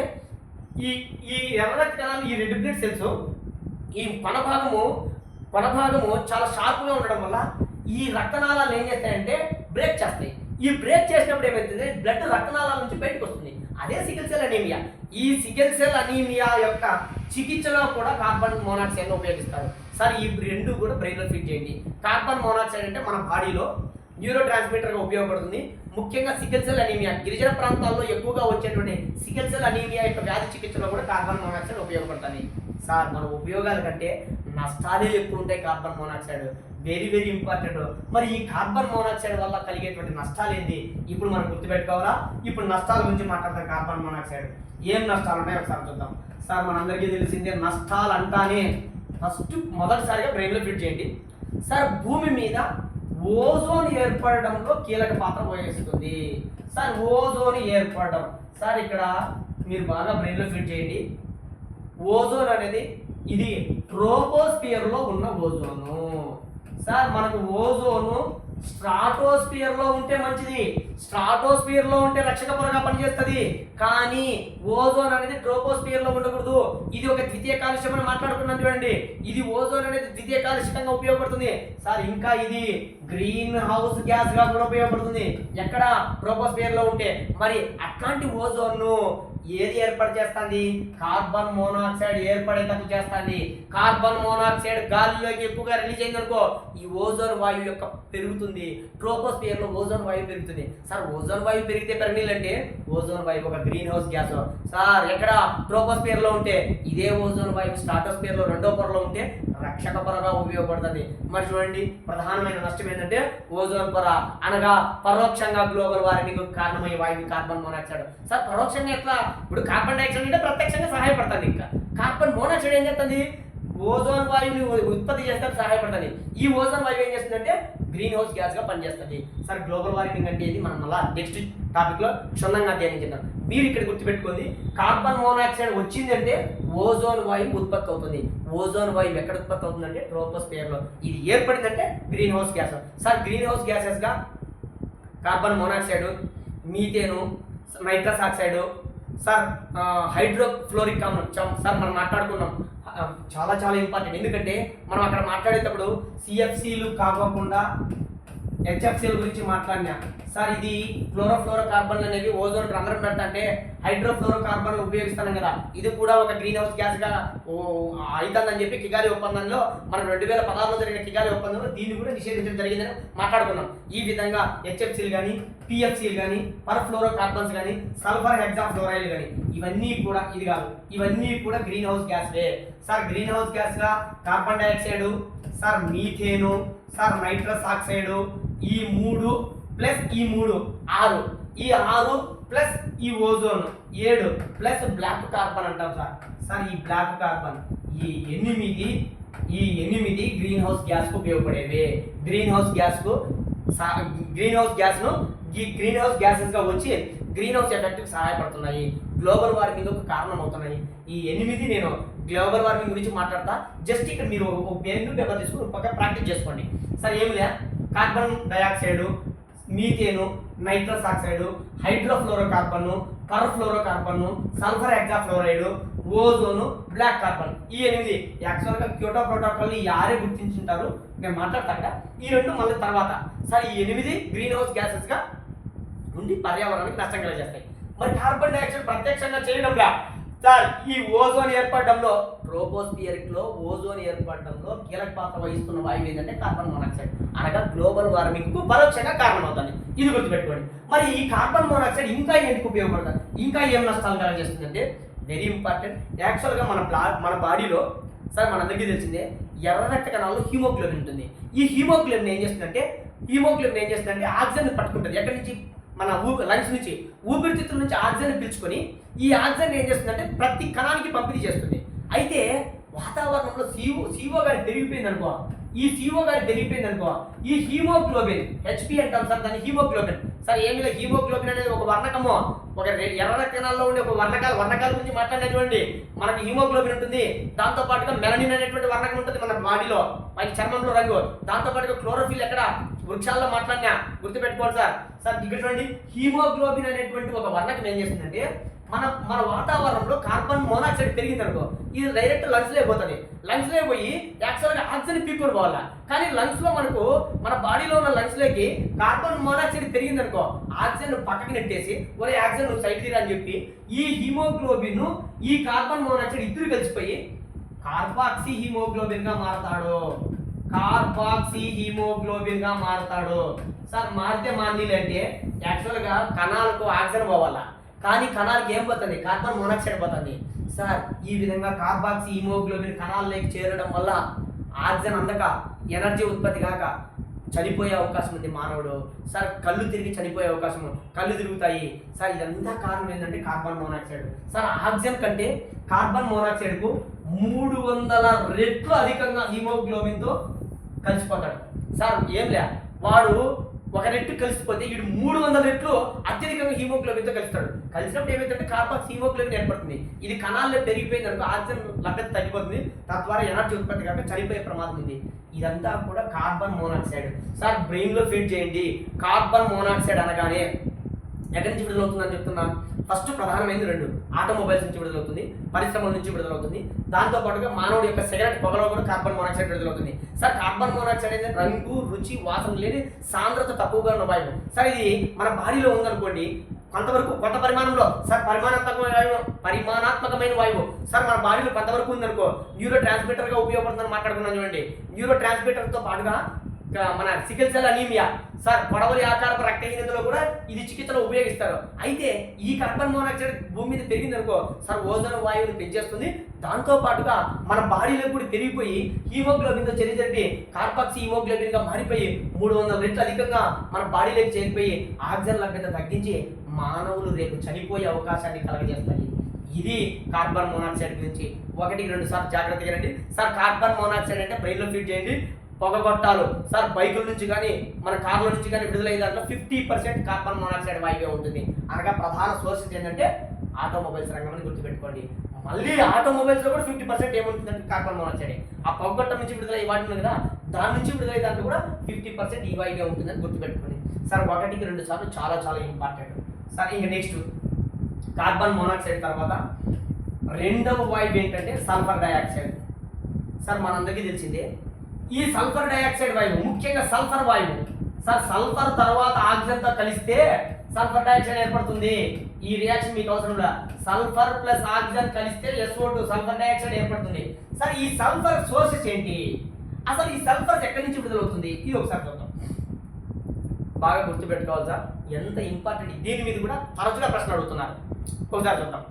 ఈ ఎర్ర రక్త కణాలు, ఈ రెడ్ బ్లడ్ సెల్స్, ఈ కొనభాగము చాలా షార్ప్గా ఉండడం వల్ల ఈ రక్తనాళాలు ఏం చేస్తాయంటే బ్రేక్ చేస్తాయి. ఈ బ్రేక్ చేసినప్పుడు ఏమవుతుంది, బ్లడ్ రక్తనాళాల నుంచి బయటకు వస్తుంది. అదే సికిల్ సెల్ అనీమియా. ఈ సికిల్ సెల్ అనీమియా యొక్క చికిత్సలో కూడా కార్బన్ మోనాక్సైడ్ను ఉపయోగిస్తారు. సార్ ఈ రెండు కూడా బ్రెయిన్లో ఫిట్ చేయండి. కార్బన్ మోనాక్సైడ్ అంటే మన బాడీలో న్యూరో ట్రాన్స్మిటర్గా ఉపయోగపడుతుంది. ముఖ్యంగా సికిల్ సెల్ అనీమియా, గిరిజన ప్రాంతాల్లో ఎక్కువగా వచ్చేటువంటి సికిల్ సెల్ అనీమియా యొక్క వ్యాధి చికిత్సలో కూడా కార్బన్ మోనాక్సైడ్ ఉపయోగపడుతుంది. సార్ మన ఉపయోగాల కంటే నష్టాలే ఎక్కువ ఉంటాయి carbon monoxide. Very very important. మరి ఈ కార్బన్ మోనాక్సైడ్ వల్ల కలిగేటువంటి నష్టాలు ఏంటి ఇప్పుడు మనం గుర్తుపెట్టుకోవాలా. ఇప్పుడు నష్టాల గురించి మాట్లాడతాం. కార్బన్ మోనాక్సైడ్ ఏం నష్టాలు ఉంటాయి ఒకసారి చూద్దాం. సార్ మనందరికీ తెలిసిందే, నష్టాలు అంటానే ఫస్ట్ మొదటిసారిగా బ్రెయిన్లో ఫిట్ చేయండి. సార్ భూమి మీద ఓజోన్ ఏర్పడడంలో కీలక పాత్ర వహిస్తుంది. సార్ ఓజోన్ ఏర్పడడం, సార్ ఇక్కడ మీరు బాగా బ్రెయిన్లో ఫిట్ చేయండి. ఓజోన్ అనేది ఇది ట్రోపోస్పియర్లో ఉన్న ఓజోను. సార్ మనకు ఓజోను స్ట్రాటోస్పియర్లో ఉంటే మంచిది, స్ట్రాటోస్పియర్లో ఉంటే రక్షక పొరగా పనిచేస్తుంది. కానీ ఓజోన్ అనేది ట్రోపోస్పియర్లో ఉండకూడదు. ఇది ఒక ద్వితీయ కాలుష్యం అని మాట్లాడుకున్నాం చూడండి. ఇది ఓజోన్ అనేది ద్వితీయ కాలుష్యంగా ఉపయోగపడుతుంది. సార్ ఇంకా ఇది గ్రీన్ హౌస్ గ్యాస్ గా కూడా ఉపయోగపడుతుంది ఎక్కడ, ట్రోపోస్పియర్లో ఉంటే. మరి అట్లాంటి ఓజోన్ను ఏది ఏర్పాటు చేస్తుంది? కార్బన్ మోనాక్సైడ్ ఏర్పడేటట్టు చేస్తుంది. కార్బన్ మోనాక్సైడ్ గాలిలోకి ఎక్కువగా రిలీజ్ అయిందనుకో, ఈ ఓజోన్ వాయువు యొక్క పెరుగుతుంది. ట్రోపోస్పియర్లో ఓజోన్ వాయువు పెరుగుతుంది. సార్ ఓజోన్ వాయువు పెరిగితే పెరగనీళ్ళంటే ఓజోన్ వాయువు ఒక గ్రీన్ హౌస్ గ్యాస్. సార్ ఎక్కడ, ట్రోపోస్పియర్లో ఉంటే. ఇదే ఓజోన్ వాయువు స్ట్రాటోస్పియర్లో రెండో పొరలో ఉంటే రక్షక పొరగా ఉపయోగపడుతుంది. మరి చూడండి, ప్రధానమైన నష్టం ఏంటంటే ఓజోన్ పొర అనగా పరోక్షంగా గ్లోబల్ వార్మింగ్ కారణమయ్యే వాయువు కార్బన్ మోనాక్సైడ్. సార్ పరోక్షంగా ఎట్లా? ఇప్పుడు కార్బన్ డైఆక్సైడ్ అంటే ప్రత్యక్షంగా సహాయపడుతుంది. ఇంకా కార్బన్ మోనాక్సైడ్ ఏం చేస్తుంది? ఓజోన్ వాయువుని ఉత్పత్తి చేస్తే సహాయపడుతుంది. ఈ ఓజోన్ వాయువు ఏం చేస్తుందంటే గ్రీన్ హౌస్ గ్యాస్ గా పనిచేస్తుంది. సార్ గ్లోబల్ వార్మింగ్ అంటే ఇది మనం మళ్ళీ నెక్స్ట్ టాపిక్ లో క్షుణ్ణంగా ధ్యానించుదాం. మీరు ఇక్కడ గుర్తుపెట్టుకోండి, కార్బన్ మోనాక్సైడ్ వచ్చిందంటే ఓజోన్ వాయువు ఉత్పత్తి అవుతుంది. ఓజోన్ వాయువు ఎక్కడ ఉత్పత్తి అవుతుందంటే ట్రోపోస్పియర్ లో. ఇది ఏర్పడిందంటే greenhouse gas. Sir greenhouse gases గా carbon monoxide, methane, nitrous oxide, sir hydrofluoric ఆమ్లం. సార్ మనం మాట్లాడుకున్నాం చాలా చాలా ఇంపార్టెంట్. ఎందుకంటే మనం అక్కడ మాట్లాడేటప్పుడు సిఎఫ్సీలు కాకోకుండా హెచ్ఎఫ్సీల గురించి మాట్లాడినా సార్. ఇది క్లోరోఫ్లోరో కార్బన్లు అనేవి ఓజోన్ రంధ్రం పెడతా అంటే హైడ్రోఫ్లోరో కార్బన్ ఉపయోగిస్తాను కదా, ఇది కూడా ఒక గ్రీన్ హౌస్ గ్యాస్ గా అవుతుందని చెప్పి కిగాలి ఒప్పందంలో మనం 2016లో జరిగిన కిగాలి ఒప్పందంలో దీన్ని కూడా నిషేధించడం జరిగిందని మాట్లాడుకున్నాం. ఈ విధంగా హెచ్ఎఫ్సీలు కానీ పిఎఫ్సీలు కానీ పర్ఫ్లోరో కార్బన్స్ కానీ సల్ఫర్ హెక్సాఫ్లోరైడ్ కానీ ఇవన్నీ కూడా ఇది కాదు, ఇవన్నీ కూడా గ్రీన్ హౌస్ గ్యాస్లే సార్. గ్రీన్ హౌస్ గ్యాస్ గా carbon dioxide sir, methane sir, nitrous oxide, ఈ 3 ప్లస్ ఈ 3 6, ఈ 6 ప్లస్ ఈ ఓజోన్ 7 ప్లస్ బ్లాక్ కార్బన్ అంటాం సార్. సార్ ఈ బ్లాక్ కార్బన్ ఈ 8 గ్రీన్ హౌస్ గ్యాస్ కు ఉపయోగపడేవి. గ్రీన్ హౌస్ గ్యాస్ ను గ్రీన్ హౌస్ గ్యాసెస్ గా వచ్చి గ్రీన్ హౌస్ ఎఫెక్ట్ కి సహాయపడుతున్నాయి, గ్లోబల్ వార్మింగ్ ఒక కారణం అవుతున్నాయి. ఈ 8 నేను గ్లోబల్ వార్మింగ్ గురించి మాట్లాడతా. జస్ట్ ఇక్కడ మీరు ఒక పెన్ను పేపర్ తీసుకుని పక్కన ప్రాక్టీస్ చేసుకోండి సార్. ఏం లే, carbon dioxide, methane, nitrous oxide, hydrofluorocarbon, perfluorocarbon, sulphur hexafluoride, ozone, black carbon. ఈ 8 యాక్చువల్గా క్యోటో ప్రోటోకాల్ ఈ 6 గుర్తించుంటారు, నేను మాట్లాడతా కదా. ఈ 2 మళ్ళీ తర్వాత సార్ ఈ 8 గ్రీన్ హౌస్ గ్యాసెస్ గా ఉండి పర్యావరణానికి నష్టం కలిగేస్తాయి. మరి కార్బన్ డైఆక్సైడ్ ప్రత్యక్షంగా చేయడంలా సార్ ఈ ఓజోన్ ఏర్పడడంలో, ట్రోపోస్ఫియరిక్ లో ఓజోన్ ఏర్పడడంలో కీలక పాత్ర వహిస్తున్న వాయువు ఏంటంటే కార్బన్ మోనాక్సైడ్, అనగా గ్లోబల్ వార్మింగ్ కు పరోక్షంగా కారణం అవుతుంది. ఇది గుర్తుపెట్టుకోండి. మరి ఈ కార్బన్ మోనాక్సైడ్ ఇంకా ఎందుకు ఉపయోగపడుతుంది, ఇంకా ఏం నష్టాలు కలగజేస్తుందంటే వెరీ ఇంపార్టెంట్. యాక్చువల్గా మన బాడీలో సార్ మనందరికీ తెలిసిందే ఎర్ర రక్త కణాల్లో హీమోగ్లోబిన్ ఉంటుంది. ఈ హీమోగ్లోబిన్ ఏం చేస్తుందంటే ఆక్సిజన్ పట్టుకుంటుంది. ఎక్కడి నుంచి? మన లంగ్స్ నుంచి, ఊపిరితిత్తుల నుంచి ఆక్సిజన్ పీల్చుకొని ఈ ఆక్సిజన్ ఏం చేస్తుందంటే ప్రతి కణానికి పంపిణీ చేస్తుంది. అయితే వాతావరణంలో CO గారి పెరిగిపోయింది అనుకో, ఈ హీమోగ్లోబిన్ హెచ్పి అంటాం సార్, దాన్ని హీమోగ్లోబిన్ సార్. ఏమి లేదు, హీమోగ్లోబిన్ అనేది ఒక వర్ణకము, ఒక ఎర్ర రక్త కణాల్లో ఉండే ఒక వర్ణకాల గురించి మాట్లాడినటువంటి మనకి హీమోగ్లోబిన్ ఉంటుంది. దాంతో పాటుగా మెలనిన్ అనేటువంటి వర్ణకం ఉంటుంది మన బాడీలో, పై చర్మంలో రంగు. దాంతో పాటుగా క్లోరోఫిల్ ఎక్కడ వృక్షాల్లో మాట్లాడినా గుర్తుపెట్టుకోండి సార్. ఇక్కడ చూడండి, హీమోగ్లోబిన్ అనేటువంటి ఒక వర్ణకం ఏం చేస్తుందంటే మన వాతావరణంలో కార్బన్ మోనాక్సైడ్ పెరిగింది అనుకో, ఇది డైరెక్ట్ లంగ్స్ లో పోతుంది. లంగ్స్ లో పోయి యాక్చువల్గా ఆక్సిజన్ పీపుల్ పోవాలా, కానీ లంగ్స్ లో మనకు మన బాడీలో ఉన్న లంగ్స్ లోకి కార్బన్ మోనాక్సైడ్ పెరిగింది అనుకో, ఆక్సిజన్ పక్కకి నెట్టేసి ఒరే ఆక్సిజన్ నువ్వు సైడ్ తీరా అని చెప్పి ఈ హీమోగ్లోబిన్ ఈ కార్బన్ మోనాక్సైడ్ ఇద్దరు కలిసిపోయి కార్బాక్సీ హీమోగ్లోబిన్ గా మారతాడు సార్. మారితే మాందీలు అంటే యాక్చువల్గా కణాలకు ఆక్సిజన్ పోవాలా, కానీ కణాలకి ఏం పోతుంది? కార్బన్ మోనాక్సైడ్ పోతుంది సార్. ఈ విధంగా కార్బాక్సీ హీమోగ్లోబిన్ కణాల్లోకి చేరడం వల్ల ఆక్సిజన్ అందక ఎనర్జీ ఉత్పత్తి కాక చనిపోయే అవకాశం ఉంది మానవుడు సార్. కళ్ళు తిరిగి చనిపోయే అవకాశం, కళ్ళు తిరుగుతాయి సార్. ఇదంతా కారణం ఏంటంటే కార్బన్ మోనాక్సైడ్ సార్. ఆక్సిజన్ కంటే కార్బన్ మోనాక్సైడ్ కు 300 రెట్లు అధికంగా హీమోగ్లోబిన్తో కలిసిపోతాడు సార్. ఏం లే, వాడు ఒక రెట్టు కలిసిపోతే వీడు 300 రెట్లు అత్యధికంగా హీమోగ్లోబిన్తో కలుస్తాడు. కలిసినప్పుడు ఏమైతే కార్బాక్సీ హీమోగ్లోబిన్ ఏర్పడుతుంది. ఇది కణాల్లో పెరిగిపోయింది అనుకో, ఆక్సిజన్ లభ్యత తగ్గిపోతుంది, తద్వారా ఎనర్జీ ఉత్పత్తి కాక చనిపోయే ప్రమాదం ఉంది. ఇదంతా కూడా కార్బన్ మోనాక్సైడ్ సార్. బ్రెయిన్ లో ఫీడ్ చేయండి. కార్బన్ మోనాక్సైడ్ అనగానే ఎక్కడి నుంచి విడుదలవుతుందని చెప్తున్నా. ఫస్ట్ ప్రధానమైనది 2, ఆటోమొబైల్స్ నుంచి విడుదలవుతుంది, పరిశ్రమల నుంచి విడుదలవుతుంది. దాంతో పాటుగా మానవుడి యొక్క సిగరెట్ పొగలో కూడా కార్బన్ మోనాక్సైడ్ విడుదలవుతుంది సార్. కార్బన్ మోనాక్సైడ్ అనేది రంగు, రుచి, వాసన లేని సాంద్రత తక్కువగా ఉన్న వాయువు సార్. ఇది మన బాడీలో ఉందనుకోండి, కొంతవరకు కొంత పరిమాణంలో సార్ పరిమాణాత్మకమైన వాయువు సార్ మన బాడీలో కొంతవరకు ఉందనుకో, న్యూరో ట్రాన్స్మిటర్ గా ఉపయోగపడుతుందని మాట్లాడుకున్నాం చూడండి. న్యూరో ట్రాన్స్మిటర్ తో పాటుగా మన సికిల్ సెల్ అనీమియా సార్, పొడవలి ఆకారపు రక్తహీనతలో కూడా ఇది చికిత్సలో ఉపయోగిస్తారు. అయితే ఈ కార్బన్ మోనాక్సైడ్ భూమి మీద పెరిగిందనుకో సార్, ఓజోన్ వాయువుని పెంచేస్తుంది. దాంతో పాటుగా మన బాడీలో కూడా పెరిగిపోయి హీమోగ్లోబిన్తో చర్య జరిపి కార్బాక్సీ హీమోగ్లోబిన్ గా మారిపోయి 300 రెట్లు అధికంగా మన బాడీలోకి చేరిపోయి ఆక్సిజన్ లభ్యత తగ్గించి మానవులు రేపు చనిపోయే అవకాశాన్ని కలగజేస్తాయి. ఇది కార్బన్ మోనాక్సైడ్ గురించి 1-2 సార్లు జాగ్రత్తగా రండి సార్. కార్బన్ మోనాక్సైడ్ అంటే బ్రెయిన్ లో ఫీడ్ చేయండి. పొగగొట్టాలు సార్, బైకుల నుంచి కానీ మన కార్ల నుంచి కానీ విడుదలయ్యే దాంట్లో 50% కార్బన్ మోనాక్సైడ్ వాయువే ఉంటుంది. అనగా ప్రధాన సోర్సెస్ ఏంటంటే ఆటోమొబైల్స్ రంగం అని గుర్తుపెట్టుకోండి. మళ్ళీ ఆటోమొబైల్స్ లో కూడా 50% ఏముంటుందంటే కార్బన్ మోనాక్సైడ్. ఆ పొగగొట్టం నుంచి విడుదలయ్యే వాటి కదా, దాని నుంచి విడుదలయ్యే దాంట్లో కూడా 50% ఈ వాయువే ఉంటుందని గుర్తుపెట్టుకోండి సార్. 1-2 సార్లు చాలా చాలా ఇంపార్టెంట్ సార్. ఇంకా నెక్స్ట్ కార్బన్ మోనాక్సైడ్ తర్వాత రెండవ వాయువు ఏంటంటే సల్ఫర్ డయాక్సైడ్. సార్ మనందరికీ తెలిసిందే ఈ సల్ఫర్ డయాక్సైడ్ వాయువు ముఖ్యంగా సల్ఫర్ వాయువు. సార్ సల్ఫర్ తర్వాత ఆక్సిజన్తో కలిస్తే సల్ఫర్ డయాక్సైడ్ ఏర్పడుతుంది. ఈ రియాక్షన్ మీకు అవసరం లేదు. సల్ఫర్ ప్లస్ ఆక్సిజన్ కలిస్తే SO2 సల్ఫర్ డయాక్సైడ్ ఏర్పడుతుంది. సార్ ఈ సల్ఫర్ సోర్సెస్ ఏంటి, అసలు ఈ సల్ఫర్ ఎక్కడి నుంచి విడుదలవుతుంది, ఇది ఒకసారి చూద్దాం. బాగా గుర్తుపెట్టుకోవాలి సార్, ఎంత ఇంపార్టెంట్. దీని మీద కూడా తరచుగా ప్రశ్న అడుగుతున్నారు. ఒకసారి చూద్దాం.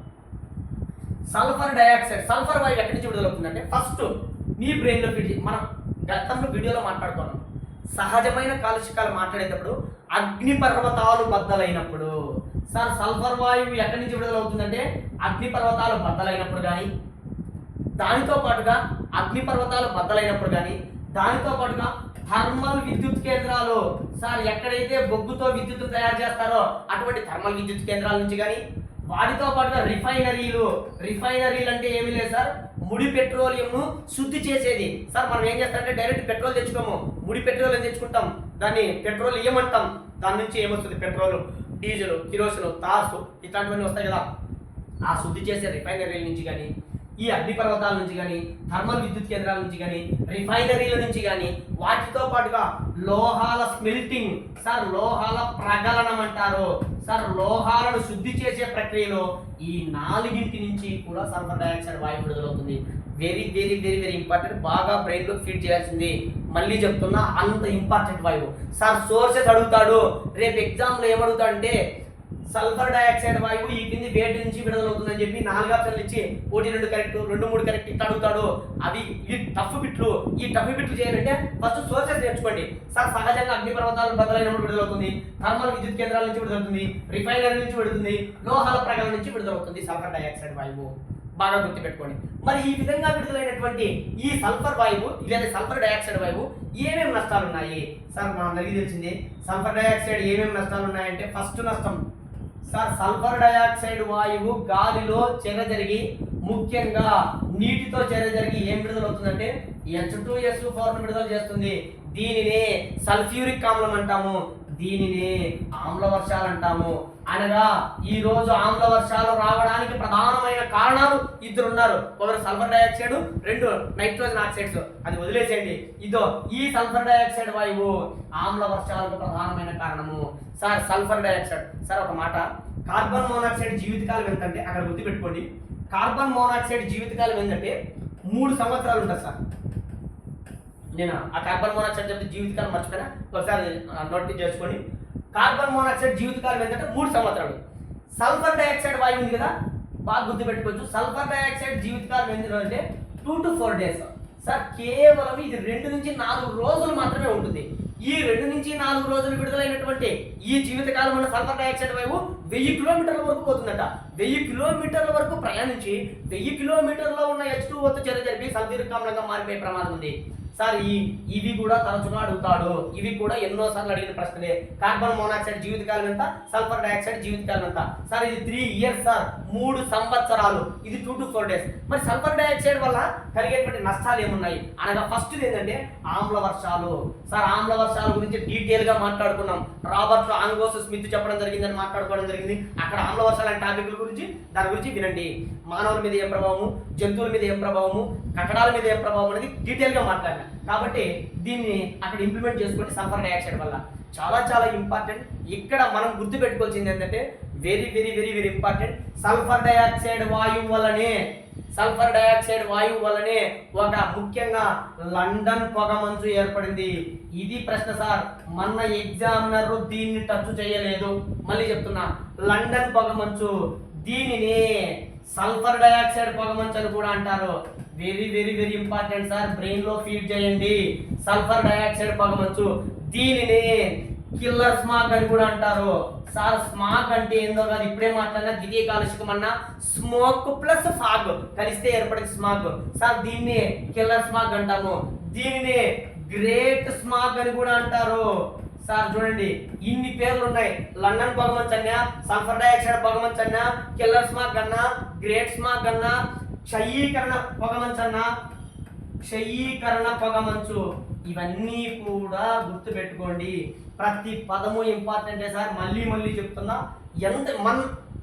సల్ఫర్ డయాక్సైడ్ సల్ఫర్ వాయువు ఎక్కడి నుంచి విడుదలవుతుందంటే ఫస్ట్ మీ బ్రెయిన్లో ఫిట్. మనం గతంలో వీడియోలో మాట్లాడుకున్నాం, సహజమైన కాలుష్యకాలు మాట్లాడేటప్పుడు అగ్నిపర్వతాలు బద్దలైనప్పుడు. సార్ సల్ఫర్ వాయువు ఎక్కడి నుంచి విడుదలవుతుందంటే అగ్నిపర్వతాలు బద్దలైనప్పుడు కానీ, దానితో పాటుగా అగ్నిపర్వతాలు బద్దలైనప్పుడు కానీ, దానితో పాటుగా థర్మల్ విద్యుత్ కేంద్రాలు. సార్ ఎక్కడైతే బొగ్గుతో విద్యుత్ తయారు చేస్తారో అటువంటి థర్మల్ విద్యుత్ కేంద్రాల నుంచి కానీ, వాటితో పాటుగా రిఫైనరీలు అంటే ఏమీ లేదు సార్, ముడి పెట్రోలియంను శుద్ధి చేసేది. సార్ మనం ఏం చేస్తామంటే డైరెక్ట్ పెట్రోల్ తెచ్చుకోము, ముడి పెట్రోలియం తెచ్చుకుంటాం, దాన్ని పెట్రోలియం అంటాం. దాని నుంచి ఏమొస్తుంది, పెట్రోల్, డీజిల్, కిరోసిన్, తాసు ఇట్లాంటివన్నీ వస్తాయి కదా. ఆ శుద్ధి చేసే రిఫైనరీల నుంచి కానీ, ఈ అగ్నిపర్వతాల నుంచి కానీ, థర్మల్ విద్యుత్ కేంద్రాల నుంచి కానీ, రిఫైనరీల నుంచి కానీ, వాటితో పాటుగా లోహాల స్మెల్టింగ్. సార్ లోహాల ప్రగలనం అంటారు. సార్ లోహాలను శుద్ధి చేసే ప్రక్రియలో ఈ నాలుగింటి నుంచి కూడా సల్ఫర్ డయాక్సైడ్ వాయువు విడుదలవుతుంది. Very very very very important. బాగా బ్రెయిన్లో ఫీడ్ చేయాల్సింది. మళ్ళీ చెప్తున్నా, అంత ఇంపార్టెంట్ వాయువు. సార్ సోర్సెస్ అడుగుతాడు రేపు ఎగ్జామ్లో. ఏమడుగుతాడంటే సల్ఫర్ డయాక్సైడ్ వాయువు ఈ కింది వేటి నుంచి విడుదలవుతుందని చెప్పి 4 ఆప్షన్లు ఇచ్చి 1, 2 కరెక్ట్, 2, 3 కరెక్ట్ ఇట్లా అడుగుతాడు. అవి ఈ టఫ్ బిట్లు. ఈ టఫ్ బిట్లు చేయాలంటే ఫస్ట్ సోర్సెస్ నేర్చుకోండి. సార్ సహజంగా అగ్నిపర్వతాలు బద్దలైనప్పుడు విడుదలవుతుంది, థర్మల్ విద్యుత్ కేంద్రాల నుంచి విడుదలవుతుంది, రిఫైనరీ నుంచి విడుదలవుతుంది, లోహాల ప్రగలన నుంచి విడుదలవుతుంది సల్ఫర్ డయాక్సైడ్ వాయువు. బాగా గుర్తుపెట్టుకోండి. మరి ఈ విధంగా విడుదలైనటువంటి ఈ సల్ఫర్ వాయువు లేదా సల్ఫర్ డయాక్సైడ్ వాయువు ఏమేమి నష్టాలు ఉన్నాయి? సార్ మనందరికీ తెలిసింది సల్ఫర్ డయాక్సైడ్ ఏమేమి నష్టాలు ఉన్నాయంటే ఫస్ట్ నష్టం సార్ సల్ఫర్ డయాక్సైడ్ వాయువు గాలిలో చెర జరిగి, ముఖ్యంగా నీటితో చెర జరిగి ఏం విడుదలవుతుందంటే H2SO4 విడుదల చేస్తుంది. దీనినే సల్ఫ్యూరిక్ ఆమ్లం అంటాము, దీనినే ఆమ్ల వర్షాలు అంటాము. అనగా ఈ రోజు ఆమ్ల వర్షాలు రావడానికి ప్రధానమైన కారణాలు ఇద్దరున్నారు. ఒకరు సల్ఫర్ డయాక్సైడ్, 2 నైట్రోజన్ ఆక్సైడ్స్. అది వదిలేసేయండి. ఇదో ఈ సల్ఫర్ డయాక్సైడ్ వాయువు ఆమ్ల వర్షాలకు ప్రధానమైన కారణము. Sir sulphur dioxide. సార్ ఒక మాట, కార్బన్ మోనాక్సైడ్ జీవితకాలం ఎంతంటే అక్కడ గుర్తుపెట్టుకోండి, కార్బన్ మోనాక్సైడ్ జీవితకాలం ఏంటంటే 3 సంవత్సరాలు ఉంటుంది సార్. నేను ఆ కార్బన్ మోనాక్సైడ్ చెప్తే జీవితకాలం మర్చిపోయినా, ఒకసారి నోట్ చేసుకోండి. కార్బన్ మోనాక్సైడ్ జీవితకాలం ఏంటంటే 3 సంవత్సరాలు. సల్ఫర్ డయాక్సైడ్ వాయువు ఉంది కదా, బాగా గుర్తుపెట్టుకోవచ్చు. సల్ఫర్ డయాక్సైడ్ జీవితకాలం ఏంటంటే 2 to 4 days. సార్ కేవలం ఇది 2 నుంచి 4 రోజులు మాత్రమే ఉంటుంది. ఈ 2 నుంచి 4 రోజులు విడుదలైనటువంటి ఈ జీవితకాలం ఉన్న సల్ఫర్ డయాక్సైడ్ వాయువు 1000 కిలోమీటర్ల వరకు పోతుందట. 1000 కిలోమీటర్ల వరకు ప్రయాణించి 1000 కిలోమీటర్లో ఉన్న H2O చర్య జరిపి సల్ఫ్యూరిక్ ఆమ్లంగా మారిపోయే ప్రమాదం ఉంది. సార్ ఇవి కూడా తరచుగా అడుగుతాడు. ఇవి కూడా ఎన్నోసార్లు అడిగిన ప్రశ్నలే. కార్బన్ మోనాక్సైడ్ జీవితకాలం ఎంత, సల్ఫర్ డయాక్సైడ్ జీవితకాలం ఎంత? సార్ ఇది 3 years సార్, 3 సంవత్సరాలు. ఇది 2 to 4 days. మరి సల్ఫర్ డయాక్సైడ్ వల్ల కలిగేటువంటి నష్టాలు ఏమున్నాయి అనగా ఫస్ట్ ఏంటంటే ఆమ్ల వర్షాలు. సార్ ఆమ్ల వర్షాల గురించి డీటెయిల్ గా మాట్లాడుకున్నాం. రాబర్ట్ ఆంగోస్ స్మిత్ చెప్పడం జరిగిందని మాట్లాడుకోవడం జరిగింది. అక్కడ ఆమ్ల వర్షాలు అనే టాపిక్ల గురించి దాని గురించి వినండి. మానవుల మీద ఏం ప్రభావము, జంతువుల మీద ఏం ప్రభావము, కట్టడాల మీద ఏం ప్రభావం అనేది డీటెయిల్ గా మాట్లాడినా. కాబట్టి దీన్ని అక్కడ ఇంప్లిమెంట్ చేసుకోండి. సల్ఫర్ డయాక్సైడ్ వల్ల చాలా చాలా ఇంపార్టెంట్. ఇక్కడ మనం గుర్తుపెట్టుకోవాల్సింది ఏంటంటే very very very very important. Sulphur dioxide వాయువు వల్లనే ఒక ముఖ్యంగా లండన్ పొగమంచు ఏర్పడింది. ఇది ప్రశ్న సార్, మన ఎగ్జామినర్ దీన్ని టచ్ చేయలేదు. మళ్ళీ చెప్తున్నా, లండన్ పొగమంచు, దీనిని సల్ఫర్ డయాక్సైడ్ పొగమంచు అని కూడా అంటారు. Very very very important sir, brain లో ఫీడ్ చేయండి. సల్ఫర్ డయాక్సైడ్ పొగమంచు, దీనిని కిల్లర్ స్మాగ్ అని కూడా అంటారు. సార్ స్మాగ్ అంటే ఏందో కాదు, ఇప్పుడే మాట్లాడినా ద్వితీయ కాలుష్యం అన్నా స్మోక్ ప్లస్ ఫాగ్ కలిస్తే ఏర్పడే స్మాగ్. సార్ దీన్ని కిల్లర్ స్మాగ్ అంటాము. దీనిని గ్రేట్ స్మాగ్ అని కూడా అంటారు. సార్ చూడండి, ఇన్ని పేర్లు ఉన్నాయి. లండన్ పొగమంచు అన్నా, సల్ఫర్ డయాక్సైడ్ పొగమంచు అన్నా, కిల్లర్ స్మాగ్ అన్నా, గ్రేట్ స్మాగ్ అన్నా, క్షయీకరణ పొగమంచు, ఇవన్నీ కూడా గుర్తు పెట్టుకోండి. ప్రతి పదము ఇంపార్టెంటే సార్. మళ్ళీ చెప్తున్నా, ఎంత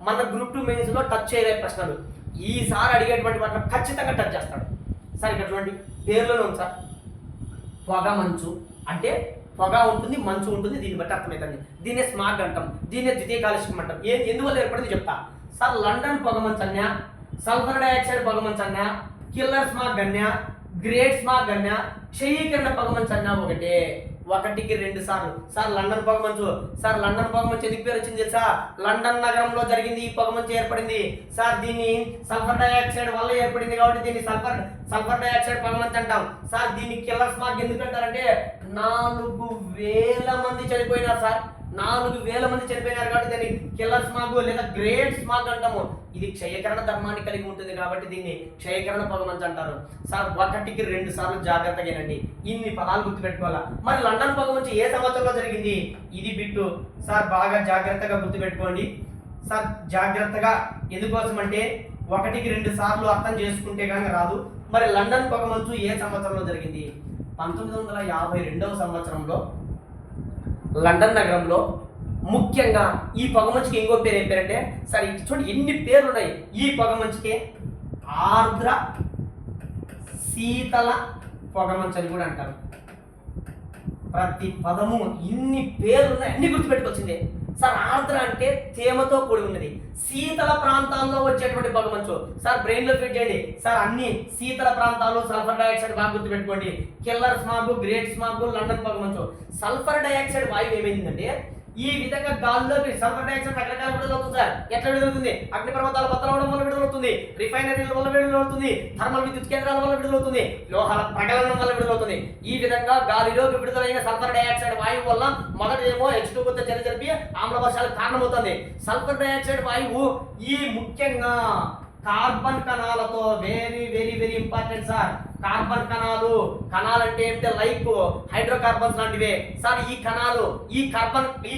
మన గ్రూప్ 2 మెయిన్స్ లో టచ్ చేయలే ప్రశ్నలు. ఈసారి అడిగేటువంటి వాటిలో ఖచ్చితంగా టచ్ చేస్తాడు. సార్ ఇక్కడ చూడండి పేర్లోనే ఉంది సార్, పొగ మంచు అంటే పొగ ఉంటుంది, మంచు ఉంటుంది, దీన్ని బట్టి అర్థమవుతుంది. దీన్నే స్మాగ్ అంటాం, దీన్నే ద్వితీయ కాలుష్యం అంటాం. ఎందువల్ల ఏర్పడింది చెప్తా సార్. లండన్ పొగ మంచు అన్నా, సల్ఫర్ డైఆక్సైడ్ పొగ మంచు అన్నా, కిల్లర్ స్మాగ్ అన్నా, గ్రేట్ స్మాగ్ అన్నా, క్షయీకరణ పొగ మంచు అన్నా ఒకటికి 2 సార్లు. సార్ లండన్ పొగ మంచు, సార్ లండన్ పొగ మంచు ఎందుకు పేరు వచ్చింది తెలుసా? లండన్ నగరంలో జరిగింది ఈ పొగ మంచు ఏర్పడింది సార్. దీన్ని సల్ఫర్ డైఆక్సైడ్ వల్ల ఏర్పడింది కాబట్టి దీన్ని సల్ఫర్ డైఆక్సైడ్ పొగ మంచు అంటాం సార్. దీన్ని కిల్లర్ స్మాగ్ ఎందుకు అంటారంటే 4000 మంది చనిపోయినారు సార్. 4000 మంది చనిపోయినారు కాబట్టి దీన్ని కిల్లర్ స్మాగ్ లేదా గ్రేట్ స్మాగ్ అంటాము. ఇది క్షయకరణ ధర్మాన్ని కలిగి ఉంటుంది కాబట్టి దీన్ని క్షయకరణ పొగ మంచు అంటారు సార్. ఒకటికి 2 సార్లు జాగ్రత్తగానండి, ఇన్ని పదాలు గుర్తుపెట్టుకోవాలా. మరి లండన్ పొగ మంచు ఏ సంవత్సరంలో జరిగింది? ఇది బిట్టు సార్, బాగా జాగ్రత్తగా గుర్తుపెట్టుకోండి సార్. జాగ్రత్తగా ఎందుకోసం అంటే ఒకటికి 2 సార్లు అర్థం చేసుకుంటే కానీ రాదు. మరి లండన్ పొగ మంచు ఏ సంవత్సరంలో జరిగింది? 1952వ సంవత్సరంలో లండన్ నగరంలో. ముఖ్యంగా ఈ పొగమంచుకి ఇంకో పేరు ఏం పేరంటే సార్, చూడండి ఎన్ని పేర్లు ఉన్నాయి ఈ పొగమంచుకి. ఆర్ద్ర శీతల పొగమంచు అని కూడా అంటారు. ప్రతి పదము ఇన్ని పేర్లు ఉన్నాయి, అన్ని గుర్తుపెట్టుకొచ్చింది సార్. ఆర్ద్ర అంటే తేమతో కూడి ఉన్నది, శీతల ప్రాంతాల్లో వచ్చేటువంటి పొగమంచు సార్. బ్రెయిన్ లో ఫిట్ చేయండి సార్. అన్ని శీతల ప్రాంతాలు, సల్ఫర్ డైఆక్సైడ్ బాగా గుర్తుపెట్టుకోండి. Killer smog, great smog, London పొగమంచు. సల్ఫర్ డైఆక్సైడ్ వాయువు ఏమైందంటే ఈ విధంగా గాల్లోకి సల్ఫర్ డైఆక్సైడ్ రకరకాల విడుదలవుతుంది సార్. ఎట్లా విడుదలవుతుంది? అగ్ని పర్వతాలు బద్దలవడం వల్ల విడుదలవుతుంది, రిఫైనరీల వల్ల విడుదలవుతుంది, థర్మల్ విద్యుత్ కేంద్రాల వల్ల విడుదలవుతుంది, లోహాల ప్రగలనం వల్ల విడుదలవుతుంది. ఈ విధంగా గాలిలోకి విడుదలైన సల్ఫర్ డైఆక్సైడ్ వాయువు వల్ల మొదటిదేమో H2O తో చర్య జరిపి ఆమ్ల వర్షాలకు కారణమవుతుంది. సల్ఫర్ డైఆక్సైడ్ వాయువు ఈ ముఖ్యంగా కార్బన్ కణాలతో very very very important sir. Carbon కణాలు అంటే ఏంటంటే లైక్ హైడ్రోకార్బన్స్ లాంటివే సార్. ఈ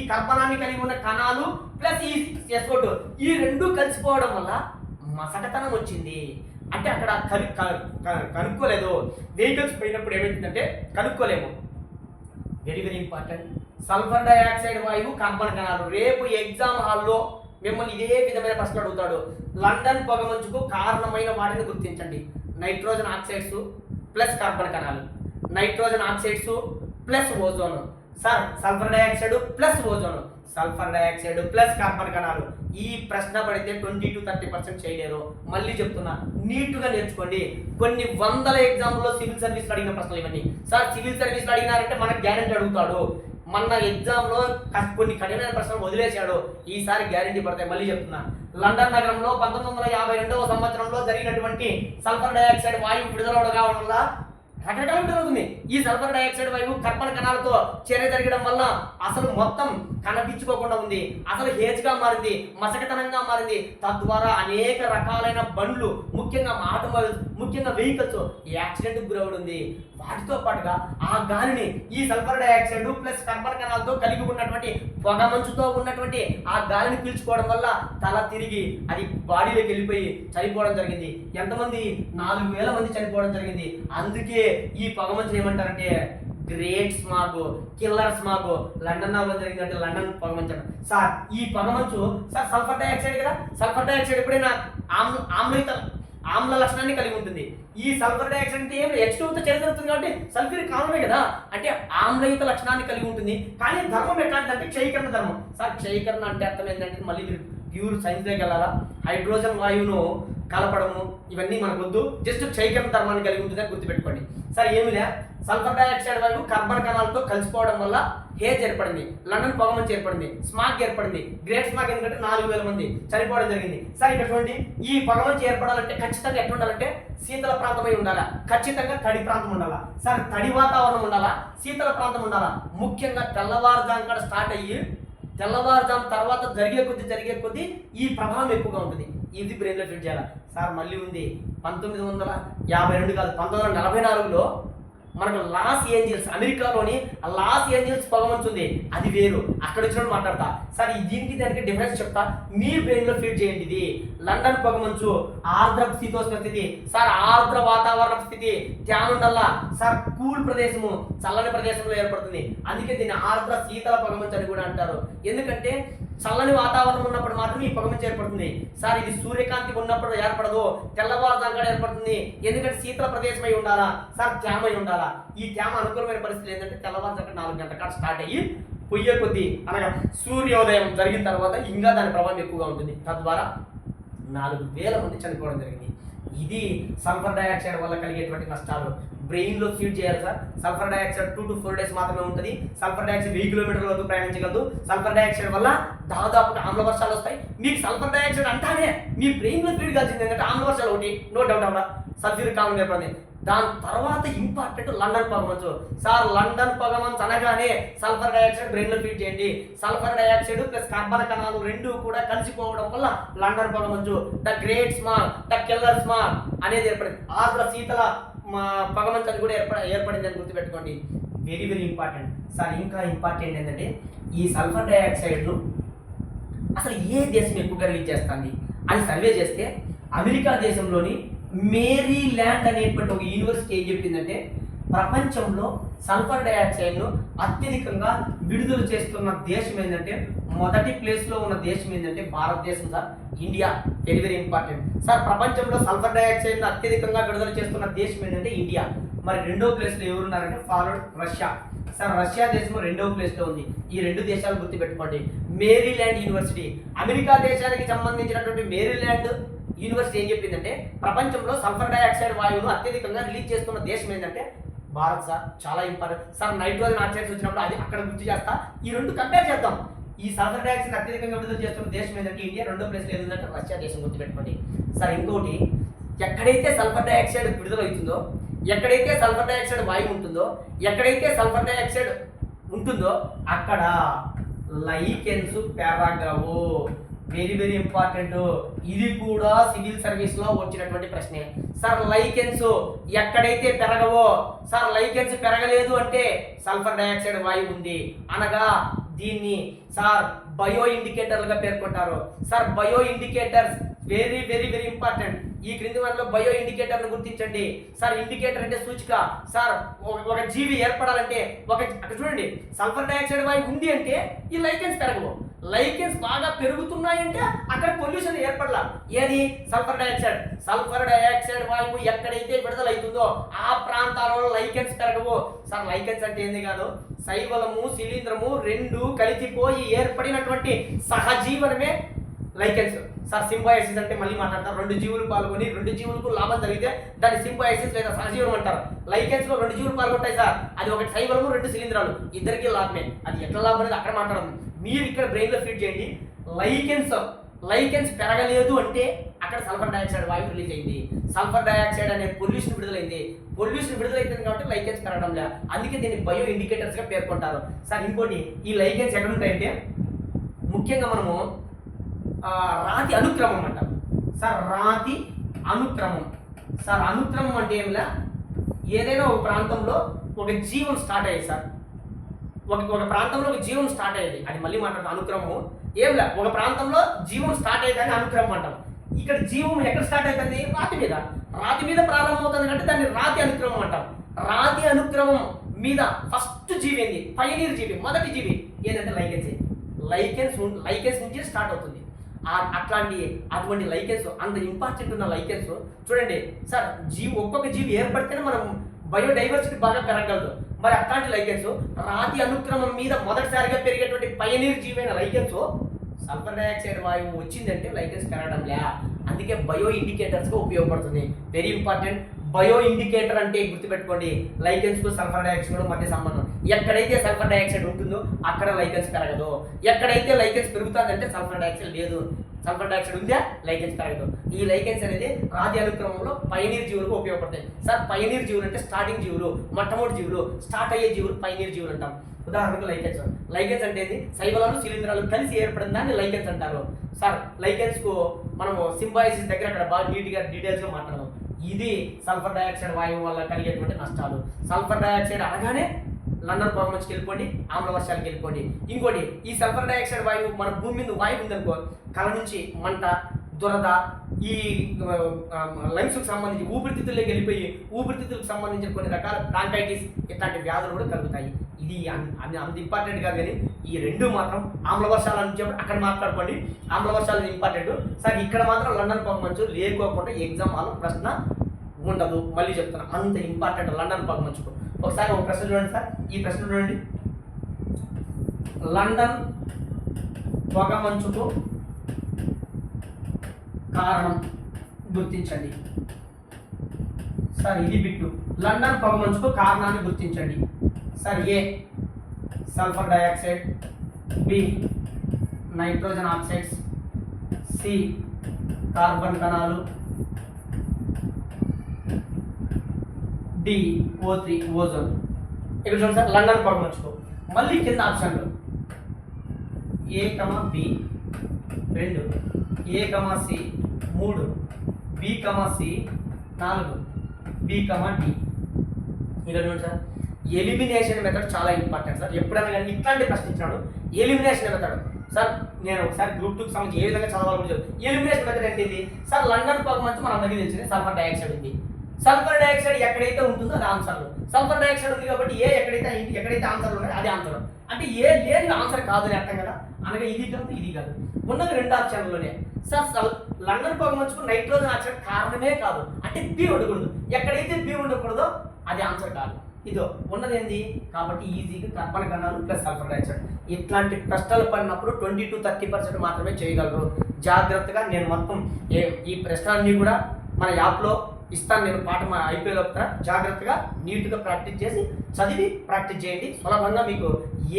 కార్బనాన్ని కలిగి ఉన్న కణాలు ప్లస్ ఈ SO2 ఈ రెండు కలిసిపోవడం వల్ల మసకతనం వచ్చింది. అంటే అక్కడ కనుక్కోలేదు. వెహికల్స్ పోయినప్పుడు ఏమైందంటే కనుక్కోలేము. Very very important. Sulphur dioxide వాయువు, కార్బన్ కణాలు. రేపు ఎగ్జామ్ హాల్లో మిమ్మల్ని ఇదే విధమైన ప్రశ్న అడుగుతాడు. లండన్ పొగమంచుకు కారణమైన వాటిని గుర్తించండి. నైట్రోజన్ ఆక్సైడ్స్ ప్లస్ కార్బన్ కణాలు, nitrogen oxides plus ozone sir. Sulphur dioxide plus ozone, sulphur dioxide plus carbon కణాలు. ఈ ప్రశ్న పడితే 20 to 30% చేయలేరు. మళ్ళీ చెప్తున్నా, నీట్గా నేర్చుకోండి. కొన్ని వందల ఎగ్జామ్లో సివిల్ సర్వీస్లో అడిగిన ప్రశ్నలు ఇవన్నీ సార్. సివిల్ సర్వీస్లో అడిగినారంటే మనకు గ్యారెంటీ అడుగుతాడు. మన ఎగ్జామ్లో కొన్ని కఠినమైన ప్రశ్నలు వదిలేశాడు, ఈసారి గ్యారెంటీ పడతాయి. మళ్ళీ చెప్తున్నా, లండన్ నగరంలో 1952వ సంవత్సరంలో జరిగినటువంటి సల్ఫర్ డైఆక్సైడ్ వాయువు విడుదల కావడం వల్ల రకరకాల విడుదలవుతుంది. ఈ సల్ఫర్ డైఆక్సైడ్ వాయువు కార్బన్ కణాలతో చర్య జరగడం వల్ల అసలు మొత్తం కనిపించుకోకుండా ఉంది, అసలు హేజ్గా మారింది, మసకతనంగా మారింది. తద్వారా అనేక రకాలైన బండ్లు, ముఖ్యంగా ఆటోమొబైల్స్, ముఖ్యంగా వెహికల్స్ యాక్సిడెంట్కి గురవుతుంది. వాటితో పాటుగా ఆ గాలిని ఈ సల్ఫర్ డైఆక్సైడ్ ప్లస్ కార్బన్ కణాలతో కలిగి ఉన్నటువంటి పొగ మంచుతో ఉన్నటువంటి ఆ గాలిని పీల్చుకోవడం వల్ల తల తిరిగి అది బాడీలోకి వెళ్ళిపోయి చనిపోవడం జరిగింది. ఎంతమంది? 4000 మంది చనిపోవడం జరిగింది. అందుకే ఈ పొగ మంచుని ఏమంటారంటే great smog, killer smog. London నగరంలో జరిగిందంటే లండన్ పొగ మంచు సార్. ఈ పొగ మంచు సార్ సల్ఫర్ డైఆక్సైడ్ కదా. సల్ఫర్ డైఆక్సైడ్ ఎప్పుడైనా ఆమ్ల లక్షణాన్ని కలిగి ఉంటుంది. ఈ సల్ఫర్ డైఆక్సైడ్ అంటే ఏం H2O తో చర్య జరుగుతుంది కాబట్టి సల్ఫ్యూరిక్ ఆమ్లమే కదా, అంటే ఆమ్లయుత లక్షణాన్ని కలిగి ఉంటుంది. కానీ ధర్మం ఎట్లాంటిదంటే క్షయీకరణ ధర్మం సార్. క్షయీకరణ అంటే అర్థం ఏంటంటే మళ్ళీ మీరు ప్యూర్ సైన్స్లోకి వెళ్ళాలా. హైడ్రోజన్ వాయువును కలపడము ఇవన్నీ మనకు వద్దు. జస్ట్ క్షయీకరణ ధర్మాన్ని కలిగి ఉంటుందని గుర్తుపెట్టుకోండి సార్. ఏమి లే, సల్ఫర్ డైఆక్సైడ్ వాయువు కార్బన్ కణాలతో కలిసిపోవడం వల్ల హేజ్ ఏర్పడింది, లండన్ పొగమంచు ఏర్పడింది, స్మాగ్ ఏర్పడింది. గ్రేట్ స్మాగ్ ఎందుకంటే 4000 మంది చనిపోవడం జరిగింది సార్. ఇక్కడ చూడండి, ఈ పొగమంచు ఏర్పడాలంటే ఖచ్చితంగా ఎట్లా ఉండాలంటే శీతల ప్రాంతమై ఉండాలా, ఖచ్చితంగా తడి ప్రాంతం ఉండాలా సార్. తడి వాతావరణం ఉండాలా, శీతల ప్రాంతం ఉండాలా. ముఖ్యంగా తెల్లవారుజాము కాడ స్టార్ట్ అయ్యి తెల్లవారుజాము తర్వాత జరిగే కొద్దీ ఈ ప్రభావం ఎక్కువగా ఉంటుంది. ఇది బ్రెయిన్లో ఫిట్ చేయాలి సార్. మళ్ళీ ఉంది 1952 కాదు 1944లో మనకు లాస్ ఏంజల్స్, అమెరికాలోని లాస్ ఏంజల్స్ పొగమంచు ఉంది. అది వేరు, అక్కడ వచ్చినప్పుడు మాట్లాడతా సార్. దీనికి దానికి డిఫరెన్స్ చెప్తా, మీ బ్రెయిన్లో ఫీడ్ చేయండి. ఇది లండన్ పొగమంచు ఆర్ద్ర శీతోష్ణ స్థితి సార్. ఆర్ద్ర వాతావరణ స్థితి త్యానుండల్లా సార్. కూల్ ప్రదేశము, చల్లని ప్రదేశంలో ఏర్పడుతుంది. అందుకే దీన్ని ఆర్ద్ర శీతల పొగమంచు అని కూడా అంటారు. ఎందుకంటే చల్లని వాతావరణం ఉన్నప్పుడు మాత్రమే ఈ పొగమంచు ఏర్పడుతుంది. సార్ ఇది సూర్యకాంతి ఉన్నప్పుడు ఏర్పడదు, తెల్లవారుజామున ఏర్పడుతుంది. ఎందుకంటే శీతల ప్రదేశమై ఉండాలా సార్, తేమ అయి ఉండాలా. ఈ తేమ అనుకూలమైన పరిస్థితులు ఏంటంటే తెల్లవారుజామున 4 గంటల కాడ స్టార్ట్ అయ్యి పొయ్యే కొద్దీ అనగా సూర్యోదయం జరిగిన తర్వాత ఇంకా దాని ప్రభావం ఎక్కువగా ఉంటుంది. తద్వారా 4,000 మంది చనిపోవడం జరిగింది. ఇది సల్ఫర్ డైఆక్సైడ్ వల్ల కలిగేటువంటి నష్టాలు. బ్రెయిన్లో ఫీడ్ చేయాలి sir. Sulphur dioxide 2 to 4 days మాత్రమే ఉంటుంది. సల్ఫర్ డైఆక్సైడ్ 1000 కిలోమీటర్ల వరకు ప్రయాణించగలదు. సల్ఫర్ డైఆక్సైడ్ వల్ల దాదాపుగా ఆమ్ల వర్షాలు వస్తాయి. మీకు సల్ఫర్ డైఆక్సైడ్ అంటానే మీ బ్రెయిన్లో ఫీడ్ కాల్సింది ఏంటంటే ఆమ్ల వర్షాలు ఒకటి, నో డౌట్ అవ్వడా సల్ఫ్యూరిక్ ఆమ్లం ఏర్పడింది. దాని తర్వాత ఇంపార్టెంట్ లండన్ పొగమంచు. సార్ లండన్ పొగమంచు అనగానే సల్ఫర్ డైఆక్సైడ్ బ్రెయిన్లో ఫీడ్ చేయండి. సల్ఫర్ డైఆక్సైడ్ ప్లస్ కార్బన్ కణాలు రెండు కూడా కలిసిపోవడం వల్ల లండన్ పొగమంచు, the great smog, the killer smog అనేది ఏర్పడింది. ఆంధ్ర శీతల పొగమంచు అని కూడా ఏర్పడింది అని గుర్తుపెట్టుకోండి. Very very important sir. ఇంకా ఇంపార్టెంట్ ఏంటంటే ఈ సల్ఫర్ డైఆక్సైడ్ను అసలు ఏ దేశం ఎక్కువగా రిలీజ్ చేస్తుంది అని సర్వే చేస్తే అమెరికా దేశంలోని మేరీల్యాండ్ అనేటువంటి ఒక యూనివర్సిటీ ఏం చెప్పిందంటే ప్రపంచంలో సల్ఫర్ డైఆక్సైడ్ను అత్యధికంగా విడుదల చేస్తున్న దేశం ఏంటంటే మొదటి ప్లేస్లో ఉన్న దేశం ఏంటంటే భారతదేశం sir, India. Very very important sir. ప్రపంచంలో సల్ఫర్ డైఆక్సైడ్ను అత్యధికంగా విడుదల చేస్తున్న దేశం ఏంటంటే ఇండియా. మరి రెండో ప్లేస్లో ఎవరున్నారంటే ఫాలోడ్ రష్యా సార్. రష్యా దేశం రెండవ ప్లేస్లో ఉంది. ఈ 2 దేశాలు గుర్తుపెట్టుకోండి. మేరీల్యాండ్ యూనివర్సిటీ, అమెరికా దేశానికి సంబంధించినటువంటి మేరీల్యాండ్ యూనివర్సిటీ ఏం చెప్పిందంటే ప్రపంచంలో సల్ఫర్ డైఆక్సైడ్ వాయువును అత్యధికంగా రిలీజ్ చేస్తున్న దేశం ఏంటంటే భారత్ సార్. చాలా ఇంపార్టెంట్ సార్. నైట్రోజన్ ఆక్సైడ్స్ వచ్చినప్పుడు అది అక్కడ గుర్తు చేస్తా. ఈ 2 కంపేర్ చేద్దాం. ఈ సల్ఫర్ డైఆక్సైడ్ అత్యధికంగా విడుదల చేస్తున్న దేశం ఏంటంటే ఇండియా, రెండో ప్లేస్లో ఏంటంటే రష్యా దేశం గుర్తుపెట్టుకోండి సార్. ఇంకోటి, ఎక్కడైతే సల్ఫర్ డైఆక్సైడ్ విడుదల అవుతుందో, ఎక్కడైతే సల్ఫర్ డైఆక్సైడ్ వాయువు ఉంటుందో, ఎక్కడైతే సల్ఫర్ డైఆక్సైడ్ ఉంటుందో అక్కడ లైకెన్స్ పెరగవు. Very very important. ఇది కూడా సివిల్ సర్వీస్ లో వచ్చినటువంటి ప్రశ్నే సార్. లైకెన్స్ ఎక్కడైతే పెరగవో సార్, లైకెన్స్ పెరగలేదు అంటే సల్ఫర్ డైఆక్సైడ్ వాయువు ఉంది అనగా దీన్ని సార్ బయో ఇండికేటర్లుగా పేర్కొంటారు sir. Bio indicators very very very important. ఈ క్రింది వాటిలో బయో ఇండికేటర్ను గుర్తించండి సార్. ఇండికేటర్ అంటే సూచిక సార్. ఒక జీవి ఏర్పడాలంటే అక్కడ చూడండి, సల్ఫర్ డైఆక్సైడ్ వాయువు ఉంది అంటే ఈ లైకెన్స్ పెరగవు. లైకెన్స్ బాగా పెరుగుతున్నాయంటే అక్కడ పొల్యూషన్ ఏర్పడాల. ఏది? Sulphur dioxide. సల్ఫర్ డైఆక్సైడ్ వాయువు ఎక్కడైతే విడుదలవుతుందో ఆ ప్రాంతాలలో లైకెన్స్ పెరగవు సార్. లైకెన్స్ అంటే ఏంది కాదు, శైవలము శిలీంధ్రము రెండు కలిసిపోయి ఏర్పడినటువంటి సహజీవనమే లైకెన్స్ సార్. సింబయాసిస్ అంటే మళ్ళీ మాట్లాడతారు. 2 జీవులు పాల్గొని 2 జీవులకు లాభం జరిగితే దాన్ని సింబయాసిస్ లేదా సహజీవనం అంటారు. లైకెన్స్ లో 2 జీవులు పాల్గొంటాయి సార్. అది ఒకటి శైవలము, 2 శిలీంధ్రాలు, ఇద్దరికి లాభమే. అది ఎట్లా లాభం అనేది అక్కడ మాట్లాడదు. మీరు ఇక్కడ బ్రెయిన్ లో ఫీడ్ చేయండి. లైకెన్స్ పెరగలేదు అంటే అక్కడ సల్ఫర్ డైఆక్సైడ్ వాయువు రిలీజ్ అయింది. సల్ఫర్ డైఆక్సైడ్ అనే పొల్యూషన్ విడుదలైంది. పొల్యూషన్ విడుదలైంది కాబట్టి లైకెన్స్ పెరగడం లేదు. అందుకే దీన్ని బయో ఇండికేటర్స్ గా పేర్కొంటారు సార్. ఇంకోటి, ఈ లైకెన్స్ ఎక్కడ ఉంటాయంటే ముఖ్యంగా మనము రాతి అనుక్రమం అంటాం సార్. రాతి అనుక్రమం సార్. అనుక్రమం అంటే ఏమిలా, ఏదైనా ఒక ప్రాంతంలో ఒక జీవం స్టార్ట్ అయ్యేది సార్. ఒక ప్రాంతంలో ఒక జీవం స్టార్ట్ అయ్యేది, అది మళ్ళీ మాట్లాడతాం. అనుక్రమం ఏంలా, ఒక ప్రాంతంలో జీవం స్టార్ట్ అయ్యేదాన్ని అనుక్రమం అంటాం. ఇక్కడ జీవం ఎక్కడ స్టార్ట్ అవుతుంది? రాతి మీద ప్రారంభమవుతుంది అంటే దాన్ని రాతి అనుక్రమం అంటాం. రాతి అనుక్రమం మీద ఫస్ట్ జీవి ఏంది? పయనీర్ జీవి, మొదటి జీవి ఏంటంటే లైకెన్స్ నుంచి స్టార్ట్ అవుతుంది. అటువంటి లైకెన్స్, అంత ఇంపార్టెంట్ ఉన్న లైకెన్స్ చూడండి సార్. ఒక్కొక్క జీవి ఏర్పడితేనే మనం బయోడైవర్సిటీ బాగా పెరగలదు. మరి అట్లాంటి లైకెన్స్ రాతి అనుక్రమం మీద మొదటిసారిగా పెరిగేటువంటి పయనీర్ జీవైన లైకెన్స్ సల్ఫర్ డైఆక్సైడ్ వాయువు వచ్చిందంటే లైకెన్స్ పెరగడం లే. అందుకే బయో ఇండికేటర్స్గా ఉపయోగపడుతుంది. Very important. బయో ఇండికేటర్ అంటే గుర్తుపెట్టుకోండి, లైకెన్స్ కు సల్ఫర్ డైఆక్సైడ్ మధ్య సంబంధం. ఎక్కడైతే సల్ఫర్ డైఆక్సైడ్ ఉంటుందో అక్కడ లైకెన్స్ పెరగదు. ఎక్కడైతే లైకెన్స్ పెరుగుతుందంటే సల్ఫర్ డైఆక్సైడ్ లేదు. సల్ఫర్ డైఆక్సైడ్ ఉందా, లైకెన్స్ పెరగదు. ఈ లైకెన్స్ అనేది రాతి అనుక్రమంలో పయనీర్ జీవులకు ఉపయోగపడతాయి సార్. పయనీర్ జీవులు అంటే స్టార్టింగ్ జీవులు, మొట్టమొదటి జీవులు, స్టార్ట్ అయ్యే జీవులు పయనీర్ జీవులు అంటాం. ఉదాహరణకు లైకెన్స్ అంటే శైవలాలు శిలీంధ్రాలు కలిసి ఏర్పడిన దాన్ని లైకెన్స్ అంటారు సార్. లైకెన్స్ కు మనము సింబయాసిస్ దగ్గర అక్కడ బాగా నీట్గా డీటెయిల్స్గా మాట్లాడదాం. ఇది సల్ఫర్ డైఆక్సైడ్ వాయువు వల్ల కలిగేటువంటి నష్టాలు. సల్ఫర్ డైఆక్సైడ్ అనగానే లండన్ పొగమంచుకి వెళ్ళిపోండి, ఆమ్ల వర్షాలకు వెళ్ళిపోండి. ఇంకోటి, ఈ సల్ఫర్ డైఆక్సైడ్ వాయువు మన భూమి మీద వాయువు ఉందనుకో, కళ్ళ నుంచి మంట, దురద, ఈ లంగ్స్కి సంబంధించి ఊపిరితిత్తుల్లోకి వెళ్ళిపోయి ఊపిరితిత్తులకు సంబంధించిన కొన్ని రకాల బ్రాంకైటిస్ ఇట్లాంటి వ్యాధులు కూడా కలుగుతాయి. ఇది అంత ఇంపార్టెంట్ కాదు, కానీ ఈ రెండు మాత్రం ఆమ్ల వర్షాలు అని చెప్పి అక్కడ మాట్లాడుకోండి. ఆమ్ల వర్షాలు ఇంపార్టెంట్ సార్. ఇక్కడ మాత్రం లండన్ పొగమంచు లేకోకుండా ఎగ్జామ్ హాల్ ప్రశ్న ఉండదు. మళ్ళీ చెప్తున్నా, అంత ఇంపార్టెంట్ లండన్ పొగమంచుకు. ఒకసారి ఒక ప్రశ్న చూడండి సార్, ఈ ప్రశ్న చూడండి. లండన్ పొగమంచుకు కారణం గుర్తించండి. సార్ ఇది బిట్టు. లండన్ పొగమంచుకు కారణాన్ని గుర్తించండి. Sir A sulphur dioxide, B nitrogen oxides, C carbon కణాలు, డి O3 ఓజోన్. ఇక్కడ చూడండి సార్, లండన్ పొగమంచుకు. మళ్ళీ కింద ఆప్షన్లు A B 2, A C 3, B C 4, B D. ఇక్కడ చూడండి సార్, ఎలిమినేషన్ మెథడ్ చాలా ఇంపార్టెంట్ సార్. ఎప్పుడైనా కానీ ఇట్లాంటి ప్రశ్న ఇచ్చినాడు ఎలిమినేషన్ మెథడ్. సార్ నేను ఒకసారి గ్రూప్ 2కి సంబంధించి ఏ విధంగా చదవాలి. ఎలిమినేషన్ మెథడ్ అంటే ఇది సార్. లండన్ పొగమంచు మన అందరికీ తెలిసింది, సల్ఫర్ డయాక్సైడ్ ఉంది. సల్ఫర్ డయాక్సైడ్ ఎక్కడైతే ఉంటుందో అది ఆన్సర్. సల్ఫర్ డయాక్సైడ్ ఉంది కాబట్టి ఏ ఎక్కడైతే ఆన్సర్లు ఉన్నాయో అది ఆన్సర్. అంటే ఏ లేని ఆన్సర్ కాదు అని అర్థం కదా. అనగా ఇది కాదు ఇది కాదు, ఉన్నది 2 ఆప్షన్లోనే. సార్ లండన్ పొగమంచుకు నైట్రోజన్ ఆక్సైడ్ కారణమే కాదు అంటే బి ఉండకూడదు. ఎక్కడైతే బి ఉండకూడదో అది ఆన్సర్ కాదు. ఇదో ఉన్నది ఏంది కాబట్టి ఈజీగా కార్బన్ కణాలు ప్లస్ సల్ఫర్ డయాక్సైడ్. ఇట్లాంటి ప్రశ్నలు పడినప్పుడు 20 to 30% మాత్రమే చేయగలరు. జాగ్రత్తగా నేను మొత్తం ఈ ప్రశ్నలన్నీ కూడా మన యాప్లో ఇస్తాను. నేను పాఠం అయిపోయేలోపుతా జాగ్రత్తగా నీట్గా ప్రాక్టీస్ చేసి చదివి ప్రాక్టీస్ చేయండి. సులభంగా మీకు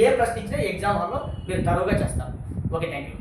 ఏ ప్రశ్న ఇచ్చినా ఎగ్జామ్ హాల్లో మీరు తరువుగా చేస్తారు. Okay, thank you.